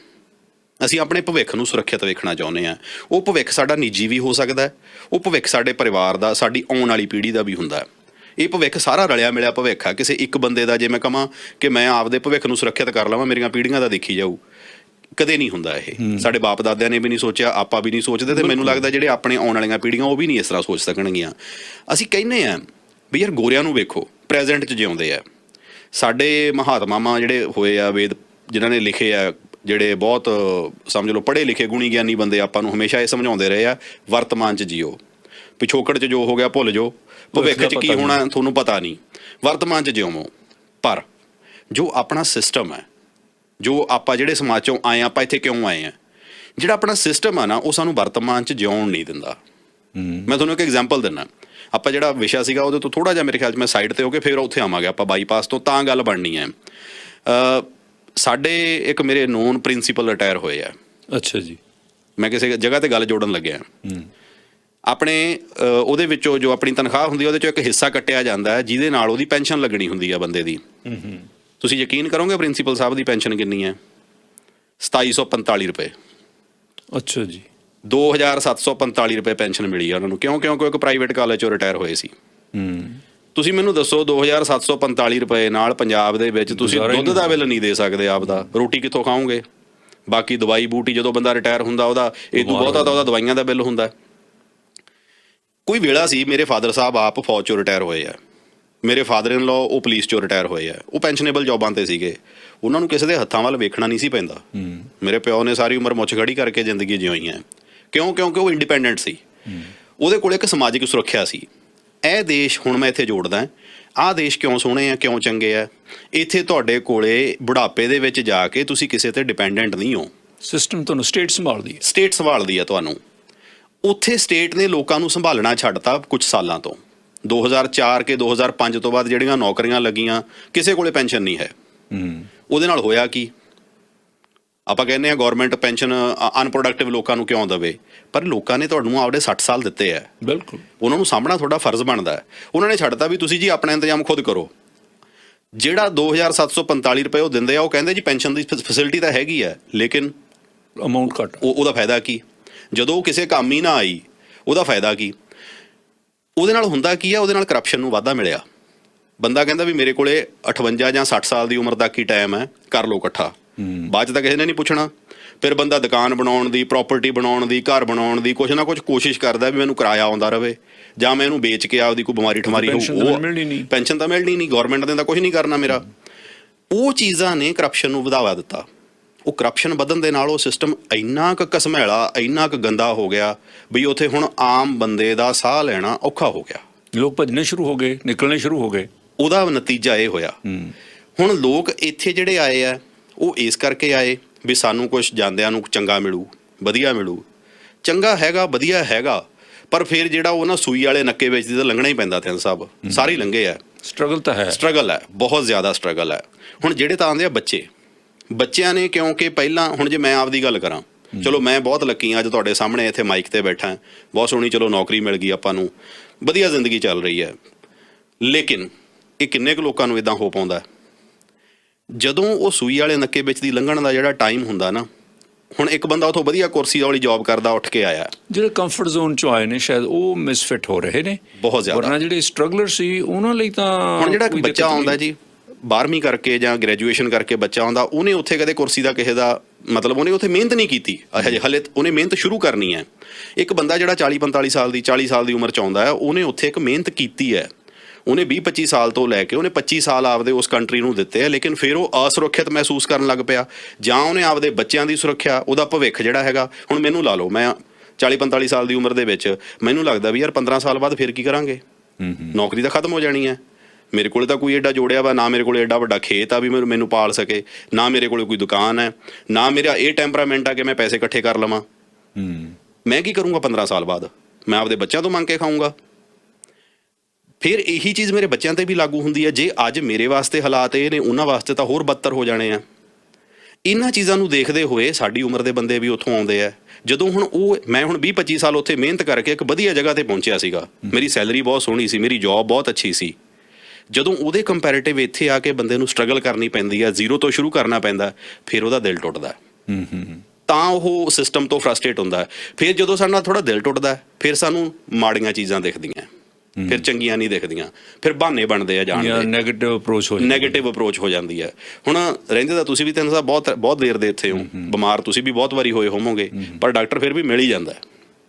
ਅਸੀਂ ਆਪਣੇ ਭਵਿੱਖ ਨੂੰ ਸੁਰੱਖਿਅਤ ਵੇਖਣਾ ਚਾਹੁੰਦੇ ਹਾਂ। ਉਹ ਭਵਿੱਖ ਸਾਡਾ ਨਿੱਜੀ ਵੀ ਹੋ ਸਕਦਾ ਹੈ, ਉਹ ਭਵਿੱਖ ਸਾਡੇ ਪਰਿਵਾਰ ਦਾ, ਸਾਡੀ ਆਉਣ ਵਾਲੀ ਪੀੜ੍ਹੀ ਦਾ ਵੀ ਹੁੰਦਾ ਹੈ। ਇਹ ਭਵਿੱਖ ਸਾਰਾ ਰਲਿਆ ਮਿਲਿਆ ਭਵਿੱਖ ਆ। ਕਿਸੇ ਇੱਕ ਬੰਦੇ ਦਾ ਜੇ ਮੈਂ ਕਹਾਂ ਕਿ ਮੈਂ ਆਪਦੇ ਭਵਿੱਖ ਨੂੰ ਸੁਰੱਖਿਅਤ ਕਰ ਲਵਾਂ, ਮੇਰੀਆਂ ਪੀੜ੍ਹੀਆਂ ਦਾ ਦੇਖੀ ਜਾਊ, ਕਦੇ ਨਹੀਂ ਹੁੰਦਾ ਇਹ। ਸਾਡੇ ਬਾਪ ਦਾਦਿਆਂ ਨੇ ਵੀ ਨਹੀਂ ਸੋਚਿਆ, ਆਪਾਂ ਵੀ ਨਹੀਂ ਸੋਚਦੇ, ਤੇ ਮੈਨੂੰ ਲੱਗਦਾ ਜਿਹੜੇ ਆਪਣੇ ਆਉਣ ਵਾਲੀਆਂ ਪੀੜ੍ਹੀਆਂ ਉਹ ਵੀ ਨਹੀਂ ਇਸ ਤਰ੍ਹਾਂ ਸੋਚ ਸਕਣਗੀਆਂ। ਅਸੀਂ ਕਹਿੰਦੇ ਹਾਂ ਵੀ ਯਾਰ ਗੋਰਿਆਂ ਨੂੰ ਵੇਖੋ, ਪ੍ਰੈਜ਼ੈਂਟ 'ਚ ਜਿਉਂਦੇ ਆ। ਸਾਡੇ ਮਹਾਤਮਾਵਾਂ ਜਿਹੜੇ ਹੋਏ ਆ, ਵੇਦ ਜਿਨ੍ਹਾਂ ਨੇ ਲਿਖੇ ਆ, ਜਿਹੜੇ ਬਹੁਤ ਸਮਝ ਲਓ ਪੜ੍ਹੇ ਲਿਖੇ ਗੁਣੀ ਗਿਆਨੀ ਬੰਦੇ, ਆਪਾਂ ਨੂੰ ਹਮੇਸ਼ਾ ਇਹ ਸਮਝਾਉਂਦੇ ਰਹੇ ਆ, ਵਰਤਮਾਨ 'ਚ ਜੀਓ, ਪਿਛੋਕੜ 'ਚ ਜੋ ਹੋ ਗਿਆ ਭੁੱਲ ਜਾਓ, ਭਵਿੱਖ 'ਚ ਕੀ ਹੋਣਾ ਤੁਹਾਨੂੰ ਪਤਾ ਨਹੀਂ, ਵਰਤਮਾਨ 'ਚ ਜਿਉਵੋ। ਪਰ ਜੋ ਆਪਣਾ ਸਿਸਟਮ ਹੈ, ਜੋ ਆਪਾਂ ਜਿਹੜੇ ਸਮਾਜ 'ਚੋਂ ਆਏ ਹਾਂ, ਆਪਾਂ ਇੱਥੇ ਕਿਉਂ ਆਏ ਹਾਂ, ਜਿਹੜਾ ਆਪਣਾ ਸਿਸਟਮ ਆ ਨਾ, ਉਹ ਸਾਨੂੰ ਵਰਤਮਾਨ 'ਚ ਜਿਉਣ ਨਹੀਂ ਦਿੰਦਾ। ਮੈਂ ਤੁਹਾਨੂੰ ਇੱਕ ਐਗਜ਼ਾਮਪਲ ਦਿੰਦਾ। ਆਪਾਂ ਜਿਹੜਾ ਵਿਸ਼ਾ ਸੀਗਾ ਉਹਦੇ ਤੋਂ ਥੋੜ੍ਹਾ ਜਿਹਾ ਮੇਰੇ ਖਿਆਲ 'ਚ ਮੈਂ ਸਾਈਡ 'ਤੇ ਹੋ ਕੇ ਫਿਰ ਉੱਥੇ ਆਵਾਂਗੇ ਆਪਾਂ ਬਾਈਪਾਸ ਤੋਂ, ਤਾਂ ਗੱਲ ਬਣਨੀ ਹੈ। ਸਾਡੇ ਇੱਕ ਮੇਰੇ ਨੋਨ ਪ੍ਰਿੰਸੀਪਲ ਰਿਟਾਇਰ ਹੋਏ ਆ। ਅੱਛਾ ਜੀ। ਮੈਂ ਕਿਸੇ ਜਗ੍ਹਾ 'ਤੇ ਗੱਲ ਜੋੜਨ ਲੱਗਿਆ। ਆਪਣੇ ਉਹਦੇ ਵਿੱਚੋਂ ਜੋ ਆਪਣੀ ਤਨਖਾਹ ਹੁੰਦੀ ਹੈ ਉਹਦੇ 'ਚੋਂ ਇੱਕ ਹਿੱਸਾ ਕੱਟਿਆ ਜਾਂਦਾ ਹੈ ਜਿਹਦੇ ਨਾਲ ਉਹਦੀ ਪੈਨਸ਼ਨ ਲੱਗਣੀ ਹੁੰਦੀ ਆ ਬੰਦੇ ਦੀ। ਤੁਸੀਂ ਯਕੀਨ ਕਰੋਗੇ ਪ੍ਰਿੰਸੀਪਲ ਸਾਹਿਬ ਦੀ ਪੈਨਸ਼ਨ ਕਿੰਨੀ ਹੈ? 2745 ਰੁਪਏ। ਅੱਛਾ ਜੀ। 2745 ਰੁਪਏ ਪੈਨਸ਼ਨ ਮਿਲੀ ਆ ਉਹਨਾਂ ਨੂੰ। ਕਿਉਂਕਿ ਇੱਕ ਪ੍ਰਾਈਵੇਟ ਕਾਲਜ ਚੋਂ ਰਿਟਾਇਰ ਹੋਏ ਸੀ। ਤੁਸੀਂ ਮੈਨੂੰ ਦੱਸੋ 2745 ਰੁਪਏ ਨਾਲ ਪੰਜਾਬ ਦੇ ਵਿੱਚ ਤੁਸੀਂ ਦੁੱਧ ਦਾ ਬਿੱਲ ਨਹੀਂ ਦੇ ਸਕਦੇ ਆਪਦਾ, ਰੋਟੀ ਕਿੱਥੋਂ ਖਾਓਗੇ? ਬਾਕੀ ਦਵਾਈ ਬੂਟੀ ਜਦੋਂ ਬੰਦਾ ਰਿਟਾਇਰ ਹੁੰਦਾ ਉਹਦਾ ਇਦੋਂ ਬਹੁਤਾ ਤਾਂ ਉਹਦਾ ਦਵਾਈਆਂ ਦਾ ਬਿੱਲ ਹੁੰਦਾ। ਕੋਈ ਵੇਲਾ ਸੀ ਮੇਰੇ ਫਾਦਰ ਸਾਹਿਬ ਆਪ ਫੌਜ ਚੋਂ ਰਿਟਾਇਰ ਹੋਏ ਆ, ਮੇਰੇ ਫਾਦਰ ਇਨ ਲਾਅ ਉਹ ਪੁਲਿਸ ਚੋਂ ਰਿਟਾਇਰ ਹੋਏ ਆ, ਉਹ ਪੈਨਸ਼ਨੇਬਲ ਜੌਬਾਂ ਤੇ ਸੀਗੇ, ਉਹਨਾਂ ਨੂੰ ਕਿਸੇ ਦੇ ਹੱਥਾਂ ਵੱਲ ਵੇਖਣਾ ਨਹੀਂ ਸੀ ਪੈਂਦਾ। ਮੇਰੇ ਪਿਓ ਨੇ ਸਾਰੀ ਉਮਰ ਮੁੱਛ ਖੜੀ ਕਰਕੇ ਜ਼ਿੰਦਗੀ ਜਿਉਈ ਹੈ। ਕਿਉਂਕਿ ਉਹ ਇੰਡੀਪੈਂਡੈਂਟ ਸੀ, ਉਹਦੇ ਕੋਲ ਇੱਕ ਸਮਾਜਿਕ ਸੁਰੱਖਿਆ ਸੀ। ਇਹ ਦੇਸ਼ ਹੁਣ ਮੈਂ ਇੱਥੇ ਜੋੜਦਾ, ਆਹ ਦੇਸ਼ ਕਿਉਂ ਸੋਹਣੇ ਆ, ਕਿਉਂ ਚੰਗੇ ਆ, ਇੱਥੇ ਤੁਹਾਡੇ ਕੋਲੇ ਬੁਢਾਪੇ ਦੇ ਵਿੱਚ ਜਾ ਕੇ ਤੁਸੀਂ ਕਿਸੇ ਤੇ ਡਿਪੈਂਡੈਂਟ ਨਹੀਂ ਹੋ। ਸਿਸਟਮ ਤੁਹਾਨੂੰ ਸਟੇਟ ਸੰਭਾਲਦੀ ਹੈ ਤੁਹਾਨੂੰ। ਉੱਥੇ ਸਟੇਟ ਨੇ ਲੋਕਾਂ ਨੂੰ ਸੰਭਾਲਣਾ ਛੱਡਤਾ ਕੁਝ ਸਾਲਾਂ ਤੋਂ। 2004 ਕੇ 2005 ਤੋਂ ਬਾਅਦ ਜਿਹੜੀਆਂ ਨੌਕਰੀਆਂ ਲੱਗੀਆਂ ਕਿਸੇ ਕੋਲੇ ਪੈਨਸ਼ਨ ਨਹੀਂ ਹੈ। ਉਹਦੇ ਨਾਲ ਹੋਇਆ ਕੀ? ਆਪਾਂ ਕਹਿੰਦੇ ਹਾਂ ਗੌਰਮੈਂਟ ਪੈਨਸ਼ਨ ਅਨਪ੍ਰੋਡਕਟਿਵ ਲੋਕਾਂ ਨੂੰ ਕਿਉਂ ਦੇਵੇ, ਪਰ ਲੋਕਾਂ ਨੇ ਤੁਹਾਨੂੰ ਆਪਦੇ 60 ਸਾਲ ਦਿੱਤੇ ਹੈ, ਬਿਲਕੁਲ ਉਹਨਾਂ ਨੂੰ ਸਾਂਭਣਾ ਤੁਹਾਡਾ ਫਰਜ਼ ਬਣਦਾ ਹੈ। ਉਹਨਾਂ ਨੇ ਛੱਡਤਾ ਵੀ ਤੁਸੀਂ ਜੀ ਆਪਣਾ ਇੰਤਜ਼ਾਮ ਖੁਦ ਕਰੋ। ਜਿਹੜਾ 2745 ਰੁਪਏ ਉਹ ਦਿੰਦੇ ਆ, ਉਹ ਕਹਿੰਦੇ ਜੀ ਪੈਨਸ਼ਨ ਦੀ ਫੈਸਿਲਿਟੀ ਤਾਂ ਹੈਗੀ ਹੈ, ਲੇਕਿਨ ਅਮਾਊਂਟ ਘੱਟ। ਉਹਦਾ ਫਾਇਦਾ ਕੀ? ਜਦੋਂ ਉਹ ਕਿਸੇ ਕੰਮ ਹੀ ਨਾ ਆਈ ਉਹਦਾ ਫਾਇਦਾ ਕੀ? ਉਹਦੇ ਨਾਲ ਹੁੰਦਾ ਕੀ ਆ? ਉਹਦੇ ਨਾਲ ਕਰਪਸ਼ਨ ਨੂੰ ਵਾਧਾ ਮਿਲਿਆ। ਬੰਦਾ ਕਹਿੰਦਾ ਵੀ ਮੇਰੇ ਕੋਲੇ 58 ਜਾਂ 60 ਸਾਲ ਦੀ ਉਮਰ ਤੱਕ ਹੀ ਟਾਈਮ ਹੈ, ਕਰ ਲਓ ਇਕੱਠਾ, ਬਾਅਦ 'ਚ ਤਾਂ ਕਿਸੇ ਨੇ ਨਹੀਂ ਪੁੱਛਣਾ। ਫਿਰ ਬੰਦਾ ਦੁਕਾਨ ਬਣਾਉਣ ਦੀ, ਪ੍ਰਾਪਰਟੀ ਬਣਾਉਣ ਦੀ, ਘਰ ਬਣਾਉਣ ਦੀ ਕੁਛ ਨਾ ਕੁਛ ਕੋਸ਼ਿਸ਼ ਕਰਦਾ ਵੀ ਮੈਨੂੰ ਕਿਰਾਇਆ ਆਉਂਦਾ ਰਹੇ, ਜਾਂ ਮੈਂ ਇਹਨੂੰ ਵੇਚ ਕੇ ਆਪਦੀ ਕੋਈ ਬਿਮਾਰੀ ਠਮਾਰੀ ਹੋਊ, ਪੈਨਸ਼ਨ ਤਾਂ ਮਿਲਣੀ ਨਹੀਂ, ਗੌਰਮੈਂਟ ਨੇ ਤਾਂ ਕੁਛ ਨਹੀਂ ਕਰਨਾ ਮੇਰਾ। ਉਹ ਚੀਜ਼ਾਂ ਨੇ ਕਰਪਸ਼ਨ ਨੂੰ ਵਧਾਵਾ ਦਿੱਤਾ। ਉਹ ਕਰਪਸ਼ਨ ਵਧਣ ਦੇ ਨਾਲ ਉਹ ਸਿਸਟਮ ਇੰਨਾ ਕੁ ਘਸਮੈਲਾ, ਇੰਨਾ ਕੁ ਗੰਦਾ ਹੋ ਗਿਆ ਵੀ ਉੱਥੇ ਹੁਣ ਆਮ ਬੰਦੇ ਦਾ ਸਾਹ ਲੈਣਾ ਔਖਾ ਹੋ ਗਿਆ। ਲੋਕ ਭੱਜਣੇ ਸ਼ੁਰੂ ਹੋ ਗਏ, ਨਿਕਲਣੇ ਸ਼ੁਰੂ ਹੋ ਗਏ। ਉਹਦਾ ਨਤੀਜਾ ਇਹ ਹੋਇਆ। ਹੁਣ ਲੋਕ ਇੱਥੇ ਜਿਹੜੇ ਆਏ ਆ ਉਹ ਇਸ ਕਰਕੇ ਆਏ ਵੀ ਸਾਨੂੰ ਕੁਛ ਜਾਂਦਿਆਂ ਨੂੰ ਚੰਗਾ ਮਿਲੂ, ਵਧੀਆ ਮਿਲੂ। ਚੰਗਾ ਹੈਗਾ, ਵਧੀਆ ਹੈਗਾ, ਪਰ ਫਿਰ ਜਿਹੜਾ ਉਹ ਨਾ ਸੂਈ ਵਾਲੇ ਨੱਕੇ ਵਿੱਚ ਦੀ ਤਾਂ ਲੰਘਣਾ ਹੀ ਪੈਂਦਾ। ਤਿੰਨ ਸਾਹਿਬ ਸਾਰੇ ਲੰਘੇ ਆ। ਸਟਰਗਲ ਹੈ, ਬਹੁਤ ਜ਼ਿਆਦਾ ਸਟਰਗਲ ਹੈ। ਹੁਣ ਜਿਹੜੇ ਤਾਂ ਆਉਂਦੇ ਆ ਬੱਚਿਆਂ ਨੇ, ਕਿਉਂਕਿ ਪਹਿਲਾਂ ਹੁਣ ਜੇ ਮੈਂ ਆਪਦੀ ਗੱਲ ਕਰਾਂ, ਚਲੋ ਮੈਂ ਬਹੁਤ ਲੱਕੀ ਹਾਂ ਅੱਜ ਤੁਹਾਡੇ ਸਾਹਮਣੇ ਇੱਥੇ ਮਾਈਕ ਤੇ ਬੈਠਾ, ਬਹੁਤ ਸੋਹਣੀ ਚਲੋ ਨੌਕਰੀ ਮਿਲ ਗਈ ਆਪਾਂ ਨੂੰ, ਵਧੀਆ ਜ਼ਿੰਦਗੀ ਚੱਲ ਰਹੀ ਹੈ। ਲੇਕਿਨ ਇਹ ਕਿੰਨੇ ਕੁ ਲੋਕਾਂ ਨੂੰ ਇਦਾਂ ਹੋ ਪਾਉਂਦਾ? ਜਦੋਂ ਉਹ ਸੂਈ ਵਾਲੇ ਨੱਕੇ ਵਿੱਚ ਦੀ ਲੰਘਣ ਦਾ ਜਿਹੜਾ ਟਾਈਮ ਹੁੰਦਾ ਨਾ, ਹੁਣ ਇੱਕ ਬੰਦਾ ਉੱਥੋਂ ਵਧੀਆ ਕੁਰਸੀ ਵਾਲੀ ਜੌਬ ਕਰਦਾ ਉੱਠ ਕੇ ਆਇਆ, ਜਿਹੜੇ ਕੰਫਰਟ ਜ਼ੋਨ ਚੋਂ ਆਏ ਨੇ ਸ਼ਾਇਦ ਉਹ ਮਿਸਫਿਟ ਹੋ ਰਹੇ ਨੇ ਬਹੁਤ ਜ਼ਿਆਦਾ। ਵਰਨਾ ਜਿਹੜੇ ਸਟਰਗਲਰ ਸੀ ਉਹਨਾਂ ਲਈ ਤਾਂ ਹੁਣ ਜਿਹੜਾ ਬੱਚਾ ਆਉਂਦਾ ਜੀ 12ਵੀਂ ਕਰਕੇ ਜਾਂ ਗ੍ਰੈਜੂਏਸ਼ਨ ਕਰਕੇ ਬੱਚਾ ਆਉਂਦਾ, ਉਹਨੇ ਉੱਥੇ ਕਦੇ ਕੁਰਸੀ ਦਾ ਕਿਸੇ ਦਾ ਮਤਲਬ ਉਹਨੇ ਉੱਥੇ ਮਿਹਨਤ ਨਹੀਂ ਕੀਤੀ ਹਲੇ ਉਹਨੇ ਮਿਹਨਤ ਸ਼ੁਰੂ ਕਰਨੀ ਹੈ। ਇੱਕ ਬੰਦਾ ਜਿਹੜਾ 40 ਸਾਲ ਦੀ ਉਮਰ 'ਚ ਆਉਂਦਾ ਹੈ, ਉਹਨੇ ਉੱਥੇ ਇੱਕ ਮਿਹਨਤ ਕੀਤੀ ਹੈ, ਉਹਨੇ 20-25 ਸਾਲ ਤੋਂ ਲੈ ਕੇ ਉਹਨੇ 25 ਸਾਲ ਆਪਦੇ ਉਸ ਕੰਟਰੀ ਨੂੰ ਦਿੱਤੇ ਆ, ਲੇਕਿਨ ਫਿਰ ਉਹ ਅਸੁਰੱਖਿਅਤ ਮਹਿਸੂਸ ਕਰਨ ਲੱਗ ਪਿਆ। ਜਾਂ ਉਹਨੇ ਆਪਦੇ ਬੱਚਿਆਂ ਦੀ ਸੁਰੱਖਿਆ, ਉਹਦਾ ਭਵਿੱਖ ਜਿਹੜਾ ਹੈਗਾ, ਹੁਣ ਮੈਨੂੰ ਲਾ ਲਓ ਮੈਂ 40-45 ਸਾਲ ਦੀ ਉਮਰ ਦੇ ਵਿੱਚ ਮੈਨੂੰ ਲੱਗਦਾ ਵੀ ਯਾਰ 15 ਸਾਲ ਬਾਅਦ ਫਿਰ ਕੀ ਕਰਾਂਗੇ, ਨੌਕਰੀ ਤਾਂ ਖਤਮ ਹੋ ਜਾਣੀ ਹੈ। ਮੇਰੇ ਕੋਲ ਤਾਂ ਕੋਈ ਐਡਾ ਜੋੜਿਆ ਵਾ ਨਾ, ਮੇਰੇ ਕੋਲ ਐਡਾ ਵੱਡਾ ਖੇਤ ਆ ਵੀ ਮੈਨੂੰ ਪਾਲ ਸਕੇ, ਨਾ ਮੇਰੇ ਕੋਲ ਕੋਈ ਦੁਕਾਨ ਹੈ, ਨਾ ਮੇਰਾ ਇਹ ਟੈਂਪਰਾਮੈਂਟ ਆ ਕਿ ਮੈਂ ਪੈਸੇ ਇਕੱਠੇ ਕਰ ਲਵਾਂ। ਮੈਂ ਕੀ ਕਰੂੰਗਾ 15 ਸਾਲ ਬਾਅਦ? ਮੈਂ ਆਪਦੇ ਬੱਚਿਆਂ ਤੋਂ ਮੰਗ ਕੇ ਖਾਊਂਗਾ। ਫਿਰ ਇਹੀ ਚੀਜ਼ ਮੇਰੇ ਬੱਚਿਆਂ ਤੇ ਵੀ ਲਾਗੂ ਹੁੰਦੀ ਹੈ। ਜੇ ਅੱਜ ਮੇਰੇ ਵਾਸਤੇ ਹਾਲਾਤ ਇਹ ਨੇ, ਉਹਨਾਂ ਵਾਸਤੇ ਤਾਂ ਹੋਰ ਬੱਤਰ ਹੋ ਜਾਣੇ ਆ। ਇਹਨਾਂ ਚੀਜ਼ਾਂ ਨੂੰ ਦੇਖਦੇ ਹੋਏ ਸਾਡੀ ਉਮਰ ਦੇ ਬੰਦੇ ਵੀ ਉੱਥੋਂ ਆਉਂਦੇ ਆ। ਜਦੋਂ ਹੁਣ ਮੈਂ 20-25 ਸਾਲ ਉੱਥੇ ਮਿਹਨਤ ਕਰਕੇ ਇੱਕ ਵਧੀਆ ਜਗ੍ਹਾ ਤੇ ਪਹੁੰਚਿਆ ਸੀਗਾ, ਮੇਰੀ ਸੈਲਰੀ ਬਹੁਤ ਸੋਹਣੀ ਸੀ, ਮੇਰੀ ਜੌਬ ਬਹੁਤ ਅੱਛੀ ਸੀ। ਜਦੋਂ ਉਹਦੇ ਕੰਪੈਰੇਟਿਵ ਇੱਥੇ ਆ ਕੇ ਬੰਦੇ ਨੂੰ ਸਟਰਗਲ ਕਰਨੀ ਪੈਂਦੀ ਹੈ, ਜ਼ੀਰੋ ਤੋਂ ਸ਼ੁਰੂ ਕਰਨਾ ਪੈਂਦਾ, ਫਿਰ ਉਹਦਾ ਦਿਲ ਟੁੱਟਦਾ, ਤਾਂ ਉਹ ਸਿਸਟਮ ਤੋਂ ਫਰਸਟ੍ਰੇਟ ਹੁੰਦਾ। ਫਿਰ ਜਦੋਂ ਸਾਡਾ ਥੋੜਾ ਦਿਲ ਟੁੱਟਦਾ, ਫਿਰ ਸਾਨੂੰ ਮਾੜੀਆਂ ਚੀਜ਼ਾਂ ਦਿਖਦੀਆਂ, ਫਿਰ ਚੰਗੀਆਂ ਨਹੀਂ ਦਿਖਦੀਆਂ, ਫਿਰ ਬਹਾਨੇ ਬਣਦੇ ਆ ਜਾਣ ਦੇ, ਨੈਗੇਟਿਵ ਅਪਰੋਚ ਹੋ ਜਾਂਦੀ ਹੈ। ਹੁਣ ਰਹਿੰਦੇ ਤਾਂ ਤੁਸੀਂ ਵੀ ਤਿੰਨ ਸਾਹਿਬ ਬਹੁਤ ਦੇਰ ਦੇ ਇੱਥੇ ਹੋ, ਬਿਮਾਰ ਤੁਸੀਂ ਵੀ ਬਹੁਤ ਵਾਰੀ ਹੋਏ ਹੋਵੋਗੇ, ਪਰ ਡਾਕਟਰ ਫਿਰ ਵੀ ਮਿਲ ਹੀ ਜਾਂਦਾ।